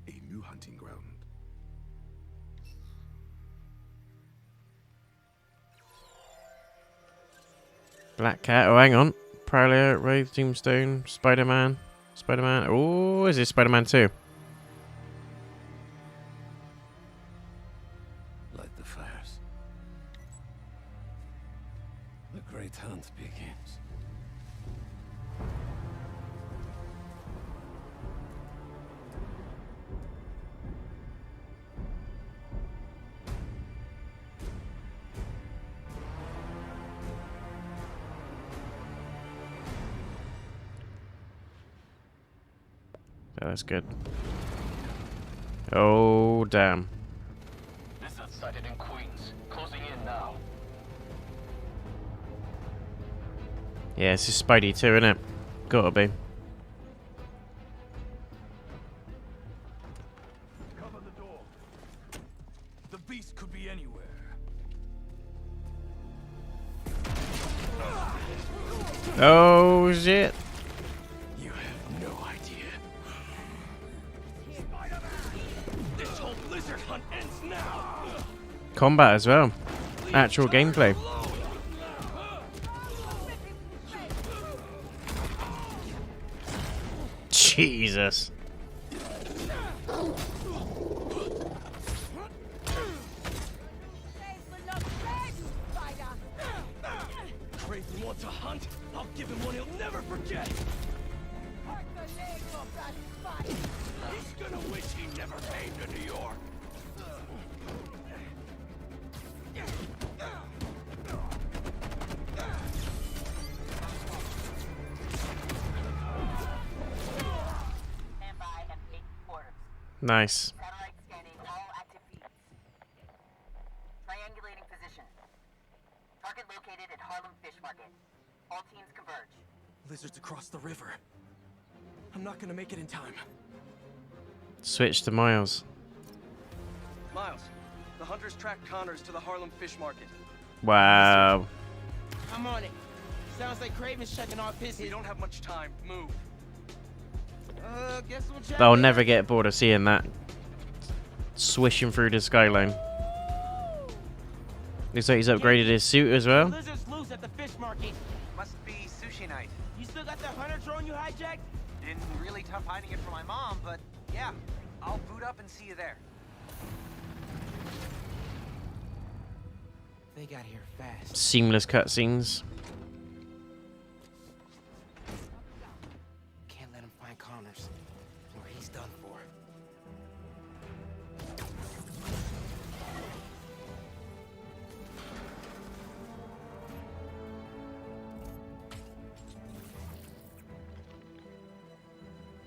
a new hunting ground. Black Cat. Oh, hang on. Prowler, Wraith, Tombstone, Spider-Man. Spider-Man. Oh, is this Spider-Man 2? Light the fires. The great hunt begins. Oh, that's good. Oh, damn. Lizard sighted in Queens. Closing in now. Yeah, this is Spidey too, isn't it? Gotta be. Cover the door. The beast could be anywhere. Oh, shit. You have no idea. This whole lizard hunt ends now. Combat as well. Actual gameplay. Jesus. Craven wants a hunt. I'll give him one he'll never forget. He's gonna wish he never came to New York. Nice. Satellite scanning all active feeds. Triangulating position. Target located at Harlem Fish Market. All teams converge. Lizards across the river. I'm not gonna make it in time. Switch to Miles. Miles, the hunters tracked Connors to the Harlem Fish Market. Wow. I'm on it. Sounds like Craven's checking off his. We don't have much time. Move. Guess we'll check. I'll never get bored of seeing that. Swishing through the skyline. Looks like he's upgraded his suit as well. Lizards loose at the fish market. Must be sushi night. You still got that hunter drone you hijacked? Been really tough hiding it from my mom, but yeah, I'll boot up and see you there. They got here fast. Seamless cutscenes. Can't let him find Connors, or he's done for.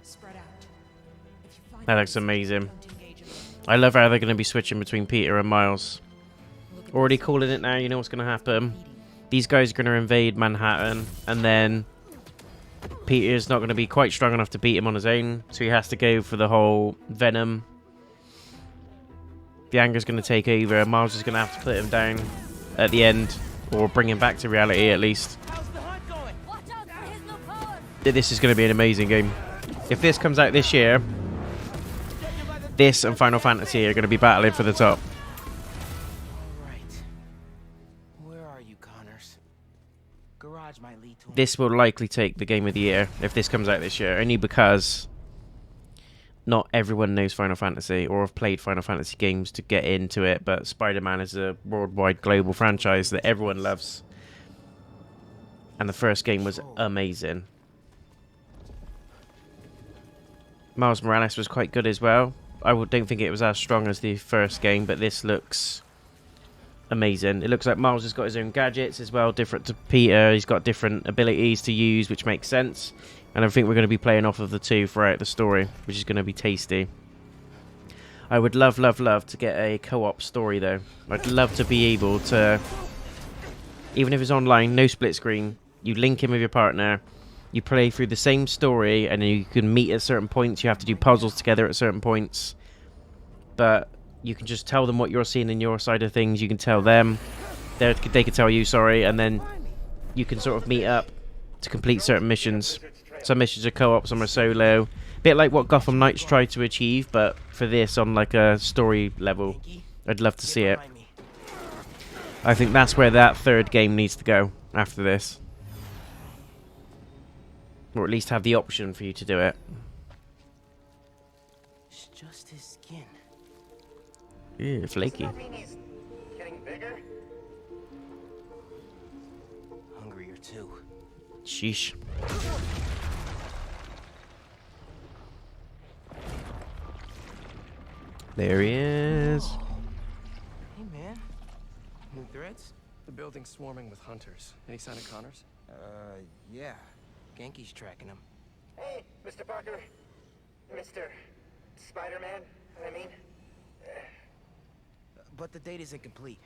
Spread out. If you find That looks amazing. I love how they're going to be switching between Peter and Miles. Already calling it now, you know what's going to happen. These guys are going to invade Manhattan, and then Peter's not going to be quite strong enough to beat him on his own, so he has to go for the whole Venom. The anger's going to take over, and Miles is going to have to put him down at the end, or bring him back to reality at least. This is going to be an amazing game. If this comes out this year, this and Final Fantasy are going to be battling for the top. This will likely take the game of the year if this comes out this year, only because not everyone knows Final Fantasy or have played Final Fantasy games to get into it, but Spider-Man is a worldwide global franchise that everyone loves. And the first game was amazing. Miles Morales was quite good as well. I don't think it was as strong as the first game, but this looks amazing. It looks like Miles has got his own gadgets as well, different to Peter. He's got different abilities to use, which makes sense. And I think we're going to be playing off of the two throughout the story, which is going to be tasty. I would love, love, love to get a co-op story, though. I'd love to be able to, even if it's online, no split screen, you link in with your partner, you play through the same story, and then you can meet at certain points. You have to do puzzles together at certain points. But you can just tell them what you're seeing in your side of things. You can tell them. They can tell you, sorry. And then you can sort of meet up to complete certain missions. Some missions are co-op, some are solo. A bit like what Gotham Knights tried to achieve, but for this on like a story level. I'd love to see it. I think that's where that third game needs to go after this. Or at least have the option for you to do it. It's just his skin. Ew, flaky. Doesn't that mean he's getting bigger? Hungrier too. Sheesh. There he is. Hey man, new threats? The building's swarming with hunters. Any sign of Connors? Yeah. Genki's tracking him. Hey, Mr. Parker. Mr. Spider-Man, I mean. But the date isn't complete.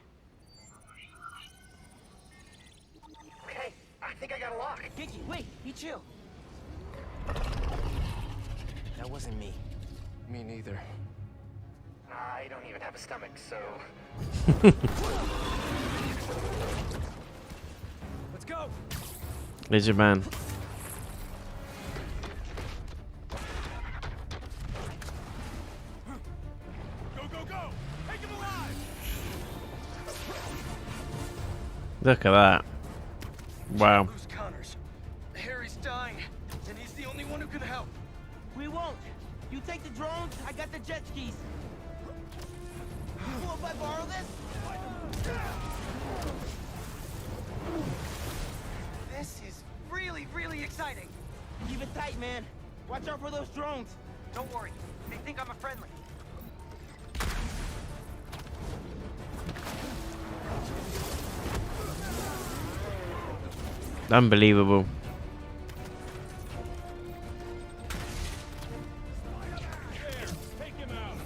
Okay, I think I got a lock. Genki, wait, be chill. That wasn't me. Me neither. I don't even have a stomach, so... Let's go! Lizard man. Go, go, go! Take him alive! Look at that. Wow. Who's Connors? Harry's dying, and he's the only one who can help. We won't. You take the drones, I got the jet skis. Cool if I borrow this? This is really, really exciting. Keep it tight, man. Watch out for those drones. Don't worry. They think I'm a friendly. Unbelievable. Take him out!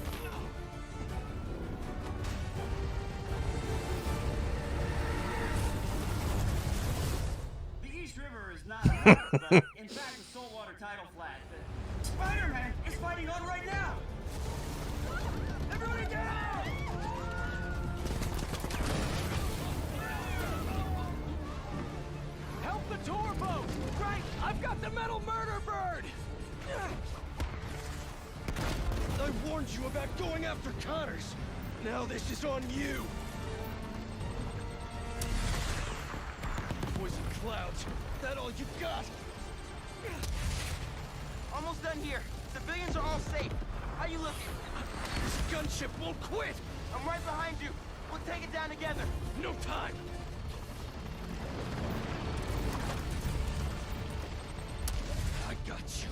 The East River is not a river, but in fact a saltwater tidal flat. Spider-Man is fighting on right now! Everybody down! Help the tour boat! Right! I've got the metal murder bird! I warned you about going after Connors. Now this is on you. Poison clouds. That all you got? Almost done here. Civilians are all safe. How you looking? This gunship won't quit. I'm right behind you. We'll take it down together. No time. I got you.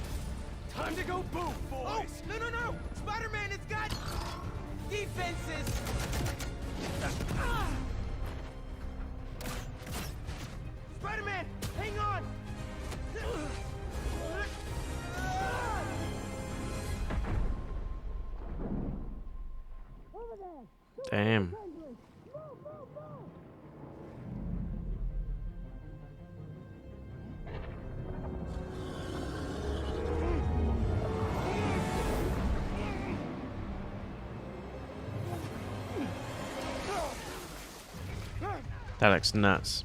Time to go boom, boys! Oh, no! Spider-Man has got defenses! Spider-Man, hang on! Damn. That looks nuts.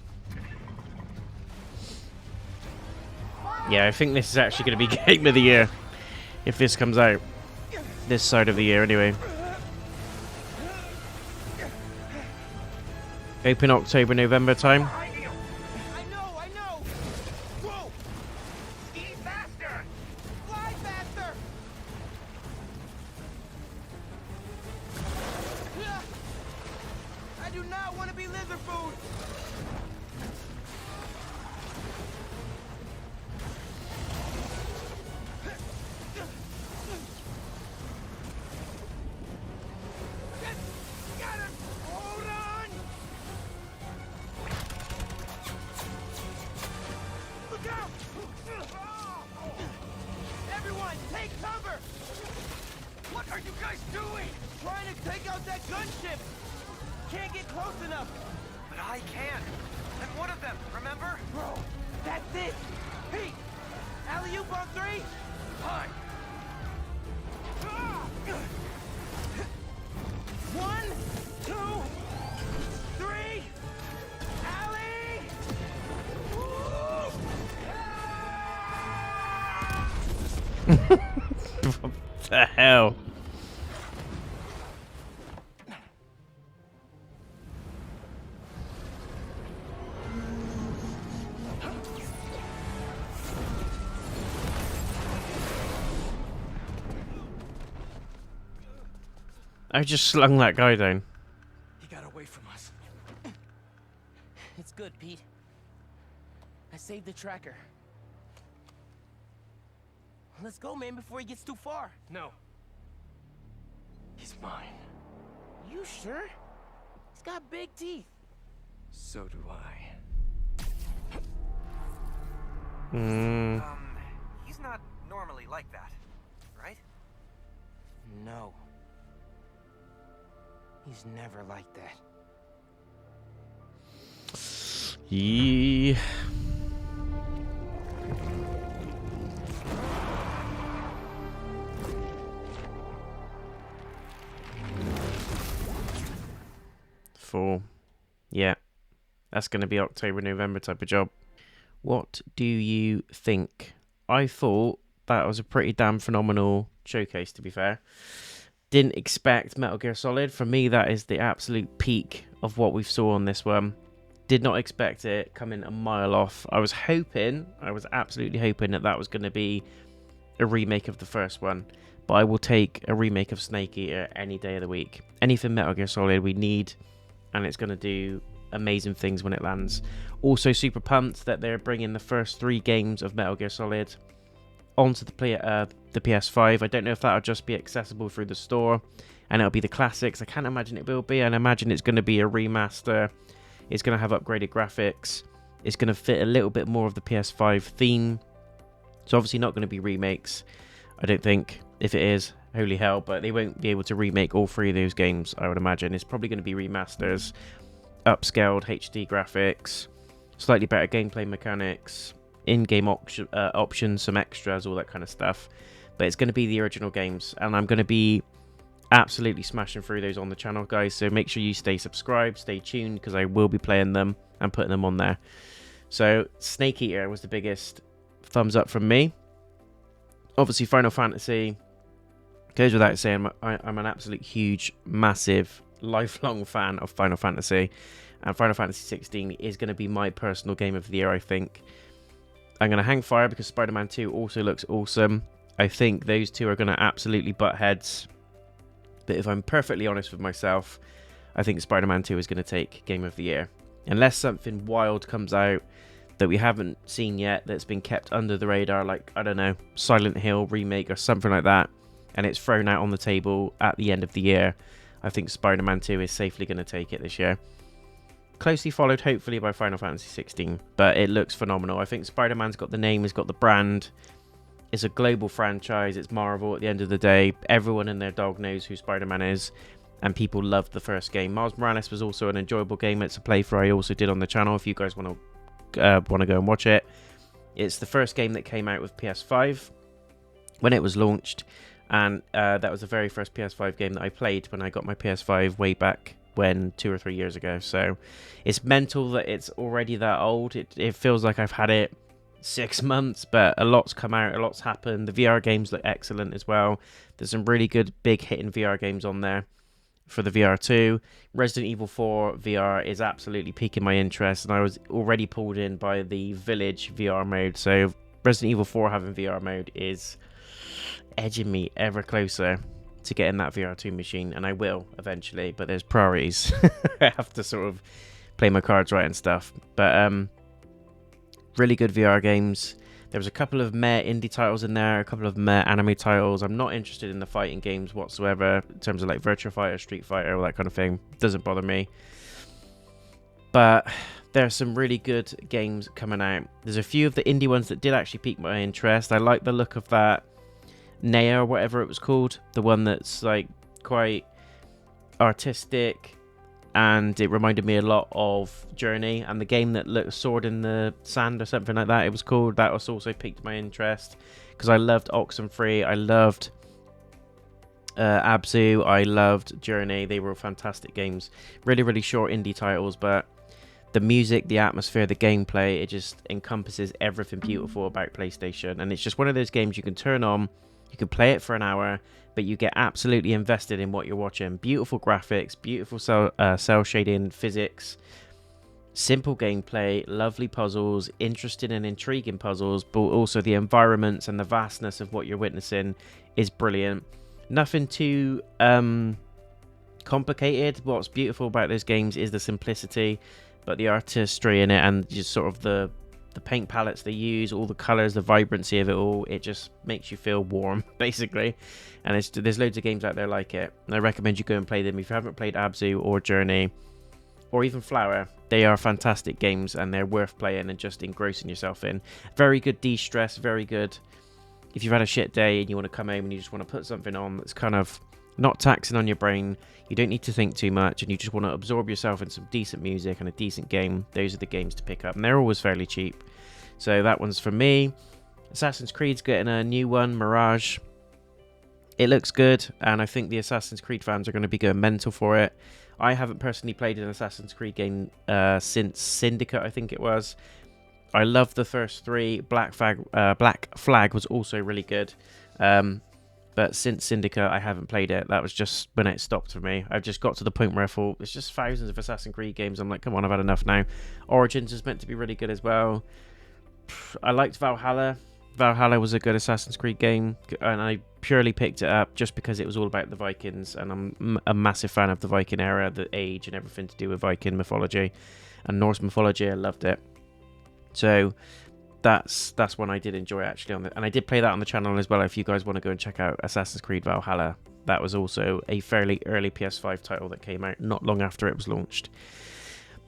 Yeah, I think this is actually going to be Game of the Year. If this comes out. This side of the year, anyway. Open October, November time. I know! Whoa! Ski faster! Fly faster! I do not want to be lizard food! Got him! Hold on! Look out! Everyone, take cover! What are you guys doing? Trying to take out that gunship! Can't get close enough! But I can. I'm one of them, remember? Bro, that's it! Pete! Alley-oop on 3? Fine. 1, 2, 3! Alley! What the hell? I just slung that guy down. He got away from us. It's good, Pete. I saved the tracker. Let's go, man, before he gets too far. No. He's mine. You sure? He's got big teeth. So do I. He's not normally like that, right? No. He's never like that. Yeah. Yeah, that's going to be October, November type of job. What do you think? I thought that was a pretty damn phenomenal showcase, to be fair. Didn't expect Metal Gear Solid. For me, that is the absolute peak of what we've saw on this one. Did not expect it coming a mile off. I was absolutely hoping that was going to be a remake of the first one. But I will take a remake of Snake Eater any day of the week. Anything Metal Gear Solid we need, and it's going to do amazing things when it lands. Also super pumped that they're bringing the first 3 games of Metal Gear Solid onto the PS5. I don't know if that'll just be accessible through the store and it'll be the classics. I can't imagine it will be. I imagine it's going to be a remaster. It's going to have upgraded graphics. It's going to fit a little bit more of the PS5 theme. It's obviously not going to be remakes, I don't think. If it is, holy hell, but they won't be able to remake all 3 of those games, I would imagine. It's probably going to be remasters, upscaled HD graphics, slightly better gameplay mechanics, in-game options, some extras, all that kind of stuff. But it's going to be the original games, and I'm going to be absolutely smashing through those on the channel, guys. So make sure you stay subscribed, stay tuned, because I will be playing them and putting them on there. So Snake Eater was the biggest thumbs up from me. Obviously, Final Fantasy goes without saying. I'm an absolute huge, massive, lifelong fan of Final Fantasy, and Final Fantasy 16 is going to be my personal game of the year, I think. I'm going to hang fire because Spider-Man 2 also looks awesome. I think those two are going to absolutely butt heads. But if I'm perfectly honest with myself, I think Spider-Man 2 is going to take Game of the Year. Unless something wild comes out that we haven't seen yet, that's been kept under the radar, like, I don't know, Silent Hill remake or something like that, and it's thrown out on the table at the end of the year, I think Spider-Man 2 is safely going to take it this year. Closely followed, hopefully, by Final Fantasy 16, but it looks phenomenal. I think Spider-Man's got the name, he's got the brand. It's a global franchise, it's Marvel at the end of the day. Everyone and their dog knows who Spider-Man is, and people loved the first game. Miles Morales was also an enjoyable game. It's a playthrough I also did on the channel if you guys want to go and watch it. It's the first game that came out with PS5 when it was launched, and that was the very first PS5 game that I played when I got my PS5 way back when 2 or 3 years ago. So it's mental that it's already that old. It feels like I've had it 6 months, but a lot's come out, a lot's happened. The VR games look excellent as well. There's some really good big hitting VR games on there for the VR2. Resident Evil 4 VR is absolutely piquing my interest, and I was already pulled in by the Village VR mode. So Resident Evil 4 having VR mode is edging me ever closer to getting that VR2 machine, and I will eventually, but there's priorities. I have to sort of play my cards right and stuff. But really good VR games. There was a couple of meh indie titles in there, a couple of meh anime titles. I'm not interested in the fighting games whatsoever, in terms of like Virtua Fighter, Street Fighter, all that kind of thing. Doesn't bother me. But there are some really good games coming out. There's a few of the indie ones that did actually pique my interest. I like the look of that Nea or whatever it was called. The one that's like quite artistic, and it reminded me a lot of Journey, and the game that looked Sword in the Sand or something like that, it was called. That was also piqued my interest because I loved Oxenfree, I loved Abzu, I loved Journey. They were fantastic games. Really, really short indie titles, but the music, the atmosphere, the gameplay, it just encompasses everything beautiful about PlayStation. And it's just one of those games you can turn on, you can play it for an hour, but you get absolutely invested in what you're watching. Beautiful graphics, beautiful cell shading physics, simple gameplay, lovely puzzles, interesting and intriguing puzzles, but also the environments and the vastness of what you're witnessing is brilliant. Nothing too complicated. What's beautiful about those games is the simplicity, but the artistry in it and just sort of the paint palettes they use, all the colors, the vibrancy of it all, it just makes you feel warm, basically. And there's loads of games out there like it, and I recommend you go and play them. If you haven't played Abzu or Journey or even Flower, they are fantastic games and they're worth playing and just engrossing yourself in. Very good de-stress, very good if you've had a shit day and you want to come home and you just want to put something on that's kind of not taxing on your brain. You don't need to think too much and you just want to absorb yourself in some decent music and a decent game. Those are the games to pick up, and they're always fairly cheap. So that one's for me. Assassin's Creed's getting a new one, Mirage. It looks good, and I think the Assassin's Creed fans are going to be going mental for it. I haven't personally played an Assassin's Creed game since Syndicate, I think it was. I love the first three. Black Flag was also really good. But since Syndicate, I haven't played it. That was just when it stopped for me. I've just got to the point where I thought, there's just thousands of Assassin's Creed games. I'm like, come on, I've had enough now. Origins is meant to be really good as well. I liked Valhalla. Valhalla was a good Assassin's Creed game, and I purely picked it up just because it was all about the Vikings, and I'm a massive fan of the Viking era, the age, and everything to do with Viking mythology and Norse mythology. I loved it. So that's one I did enjoy actually and I did play that on the channel as well. If you guys want to go and check out Assassin's Creed Valhalla, that was also a fairly early PS5 title that came out not long after it was launched.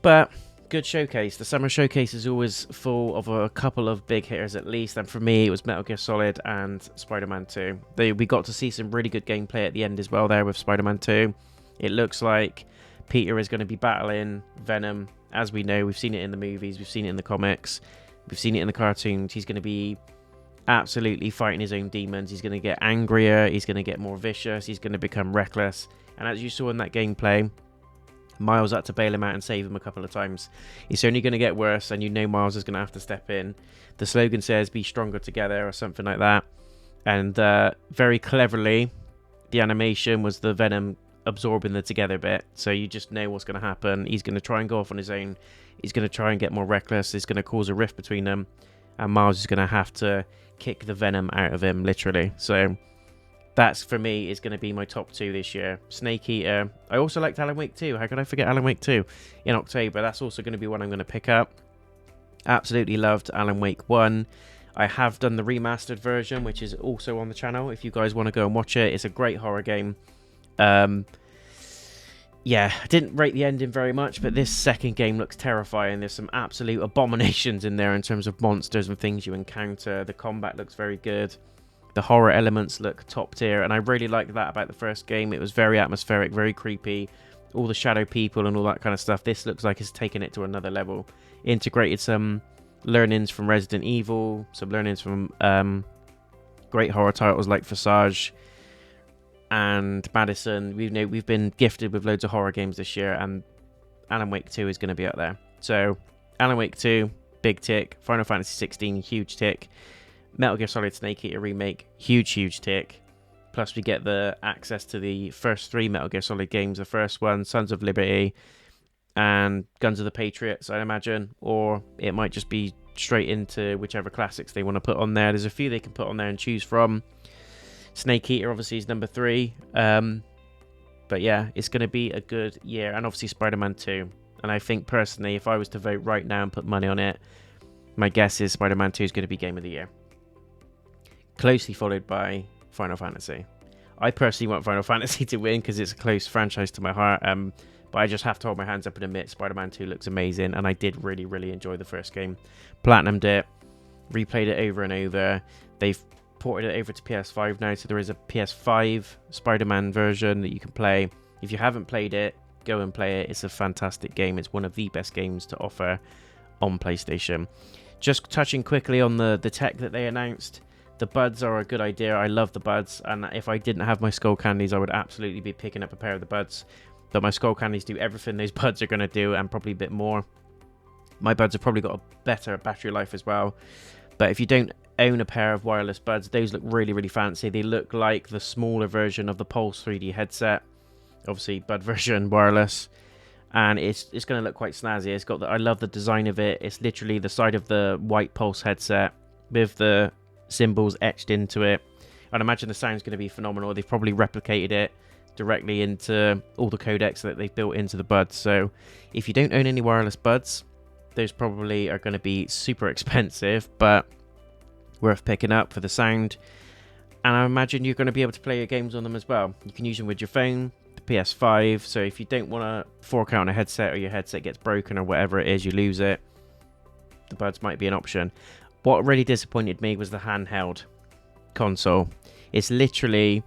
But good showcase. The summer showcase is always full of a couple of big hitters at least, and for me it was Metal Gear Solid and Spider-Man 2. We got to see some really good gameplay at the end as well there with Spider-Man 2. It looks like Peter is going to be battling Venom. As we know, we've seen it in the movies, we've seen it in the comics, we've seen it in the cartoons. He's going to be absolutely fighting his own demons. He's going to get angrier, he's going to get more vicious, he's going to become reckless. And as you saw in that gameplay, Miles had to bail him out and save him a couple of times. It's only going to get worse, and you know Miles is going to have to step in. The slogan says, be stronger together, or something like that. And very cleverly, the animation was the Venom absorbing the together bit, so you just know what's going to happen. He's going to try and go off on his own. He's going to try and get more reckless. It's going to cause a rift between them, and Miles is going to have to kick the venom out of him, literally. So that's, for me, is going to be my top two this year. Snake Eater. I also liked Alan Wake 2. How could I forget Alan Wake 2 in October? That's also going to be one I'm going to pick up. Absolutely loved Alan Wake 1. I have done the remastered version, which is also on the channel if you guys want to go and watch it. It's a great horror game. Yeah, I didn't rate the ending very much, but this second game looks terrifying. There's some absolute abominations in there in terms of monsters and things you encounter. The combat looks very good. The horror elements look top tier, and I really liked that about the first game. It was very atmospheric, very creepy. All the shadow people and all that kind of stuff. This looks like it's taken it to another level. Integrated some learnings from Resident Evil, some learnings from great horror titles like Visage and Madison. We've been gifted with loads of horror games this year, and Alan Wake 2 is going to be up there. So Alan Wake 2, big tick. Final Fantasy 16, huge tick. Metal Gear Solid Snake Eater Remake, huge tick. Plus we get the access to the first three Metal Gear Solid games. The first one, Sons of Liberty and Guns of the Patriots, I imagine. Or it might just be straight into whichever classics they want to put on there. There's a few they can put on there and choose from. Snake Eater obviously is number 3. But yeah, it's going to be a good year. And obviously Spider-Man 2. And I think personally, if I was to vote right now and put money on it, my guess is Spider-Man 2 is going to be Game of the Year. Closely followed by Final Fantasy. I personally want Final Fantasy to win because it's a close franchise to my heart. But I just have to hold my hands up and admit Spider-Man 2 looks amazing. And I did really enjoy the first game. Platinumed it. Replayed it over and over. They've ported it over to PS5 now. So there is a PS5 Spider-Man version that you can play. If you haven't played it, go and play it. It's a fantastic game. It's one of the best games to offer on PlayStation. Just touching quickly on the tech that they announced. The buds are a good idea. I love the buds, and if I didn't have my skull candies, I would absolutely be picking up a pair of the buds. But my skull candies do everything those buds are going to do, and probably a bit more. My buds have probably got a better battery life as well. But if you don't own a pair of wireless buds, those look really fancy. They look like the smaller version of the Pulse 3D headset. Obviously, bud version wireless. And it's going to look quite snazzy. It's got I love the design of it. It's literally the side of the white Pulse headset with the symbols etched into it. I'd imagine the sound's going to be phenomenal. They've probably replicated it directly into all the codecs that they've built into the buds. So if you don't own any wireless buds, those probably are going to be super expensive, but worth picking up for the sound. And I imagine you're going to be able to play your games on them as well. You can use them with your phone, the PS5. So if you don't want to fork out on a headset, or your headset gets broken or whatever it is, you lose it, the buds might be an option. What really disappointed me was the handheld console. It's literally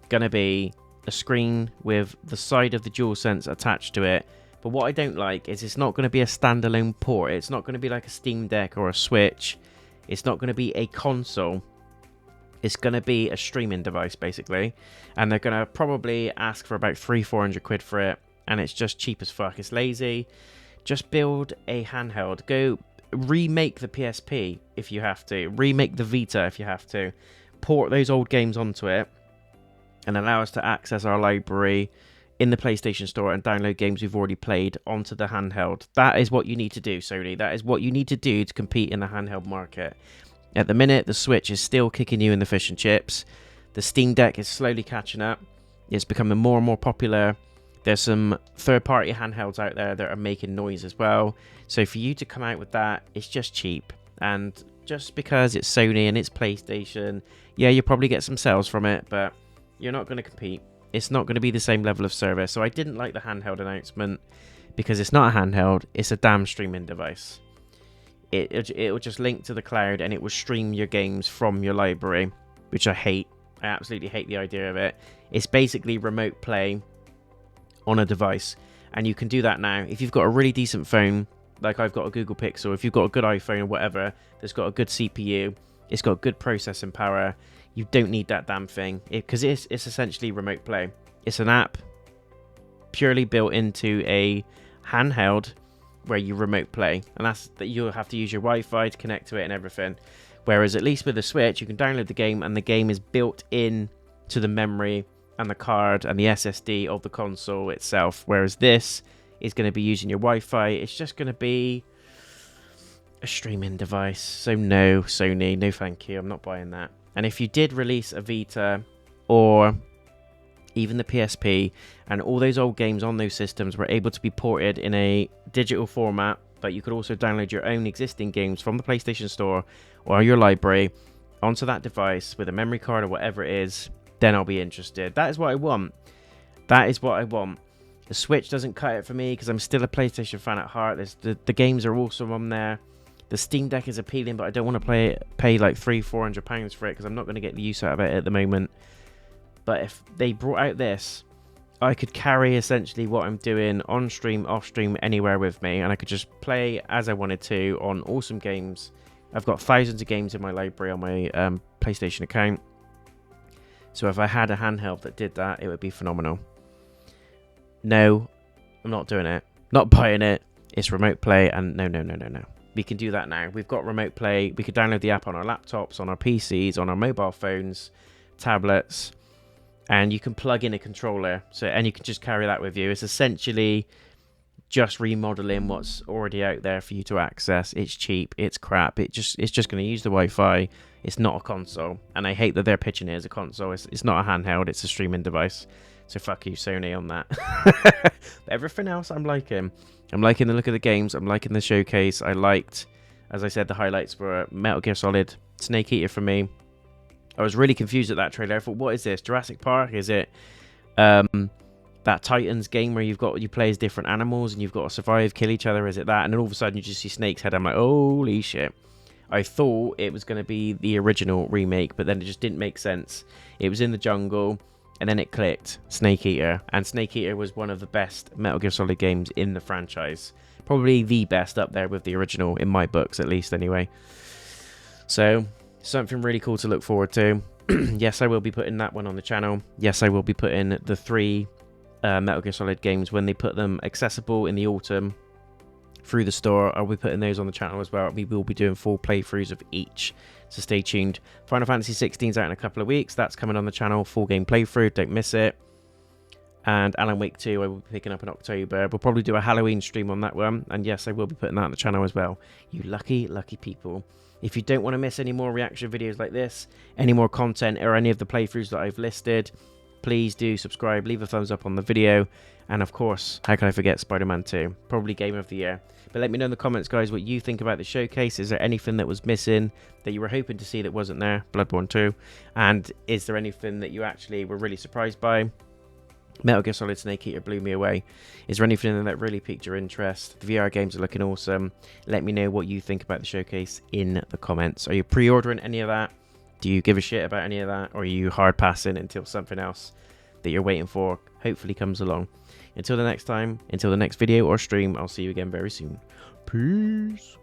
going to be a screen with the side of the DualSense attached to it. But what I don't like is it's not going to be a standalone port. It's not going to be like a Steam Deck or a Switch. It's not going to be a console. It's going to be a streaming device, basically. And they're going to probably ask for about 300-400 quid for it. And it's just cheap as fuck. It's lazy. Just build a handheld. Go remake the PSP if you have to. Remake the Vita if you have to. Port those old games onto it. And allow us to access our library in the PlayStation Store and download games we've already played onto the handheld. That is what you need to do, Sony. That is what you need to do to compete in the handheld market. At the minute, the Switch is still kicking you in the fish and chips. The Steam Deck is slowly catching up. It's becoming more and more popular. There's some third-party handhelds out there that are making noise as well. So for you to come out with that, it's just cheap. And just because it's Sony and it's PlayStation, yeah, you'll probably get some sales from it, but you're not going to compete. It's not going to be the same level of service. So I didn't like the handheld announcement because it's not a handheld. It's a damn streaming device. It will just link to the cloud and it will stream your games from your library, which I hate. I absolutely hate the idea of it. It's basically remote play on a device. And you can do that now. If you've got a really decent phone, like I've got a Google Pixel, if you've got a good iPhone or whatever, that's got a good CPU, it's got good processing power, you don't need that damn thing, because it's essentially remote play. It's an app purely built into a handheld where you remote play, and that's that you'll have to use your Wi-Fi to connect to it and everything. Whereas at least with the Switch, you can download the game and the game is built in to the memory and the card and the SSD of the console itself. Whereas this is going to be using your Wi-Fi. It's just going to be a streaming device. So no, Sony, no thank you. I'm not buying that. And if you did release a Vita or even the PSP and all those old games on those systems were able to be ported in a digital format, but you could also download your own existing games from the PlayStation Store or your library onto that device with a memory card or whatever it is, then I'll be interested. That is what I want. That is what I want. The Switch doesn't cut it for me because I'm still a PlayStation fan at heart. The games are awesome on there. The Steam Deck is appealing, but I don't want to pay like £300-400 for it because I'm not going to get the use out of it at the moment. But if they brought out this, I could carry essentially what I'm doing on stream, off stream, anywhere with me, and I could just play as I wanted to on awesome games. I've got thousands of games in my library on my PlayStation account. So if I had a handheld that did that, it would be phenomenal. No, I'm not doing it. Not buying it. It's remote play, and no. We can do that now. We've got remote play. We could download the app on our laptops, on our PCs, on our mobile phones, tablets, and you can plug in a controller. And you can just carry that with you. It's essentially just remodeling what's already out there for you to access. It's cheap. It's crap. It's just going to use the Wi-Fi. It's not a console, and I hate that they're pitching it as a console. It's not a handheld. It's a streaming device. So fuck you, Sony, on that. But everything else I'm liking. I'm liking the look of the games. I'm liking the showcase. I liked, as I said, the highlights were Metal Gear Solid, Snake Eater for me. I was really confused at that trailer. I thought, what is this? Jurassic Park? Is it that Titans game where you play as different animals and you've got to survive, kill each other? Is it that? And then all of a sudden you just see Snake's head. I'm like, holy shit. I thought it was going to be the original remake, but then it just didn't make sense. It was in the jungle. And then it clicked, Snake Eater. And Snake Eater was one of the best Metal Gear Solid games in the franchise. Probably the best up there with the original, in my books at least anyway. So, something really cool to look forward to. Yes, I will be putting that one on the channel. Yes, I will be putting the 3 Metal Gear Solid games when they put them accessible in the autumn through the store. I'll be putting those on the channel as well. We will be doing full playthroughs of each. So stay tuned. Final Fantasy 16 is out in a couple of weeks. That's coming on the channel. Full game playthrough. Don't miss it. And Alan Wake 2 I will be picking up in October. We'll probably do a Halloween stream on that one. And yes, I will be putting that on the channel as well. You lucky, lucky people. If you don't want to miss any more reaction videos like this, any more content or any of the playthroughs that I've listed, please do subscribe, leave a thumbs up on the video, and of course, how can I forget Spider-Man 2? Probably Game of the Year. But let me know in the comments, guys, what you think about the showcase. Is there anything that was missing that you were hoping to see that wasn't there? Bloodborne 2. And is there anything that you actually were really surprised by? Metal Gear Solid Snake Eater blew me away. Is there anything that really piqued your interest? The VR games are looking awesome. Let me know what you think about the showcase in the comments. Are you pre-ordering any of that? Do you give a shit about any of that? Or are you hard passing until something else that you're waiting for hopefully comes along? Until the next time, until the next video or stream, I'll see you again very soon. Peace.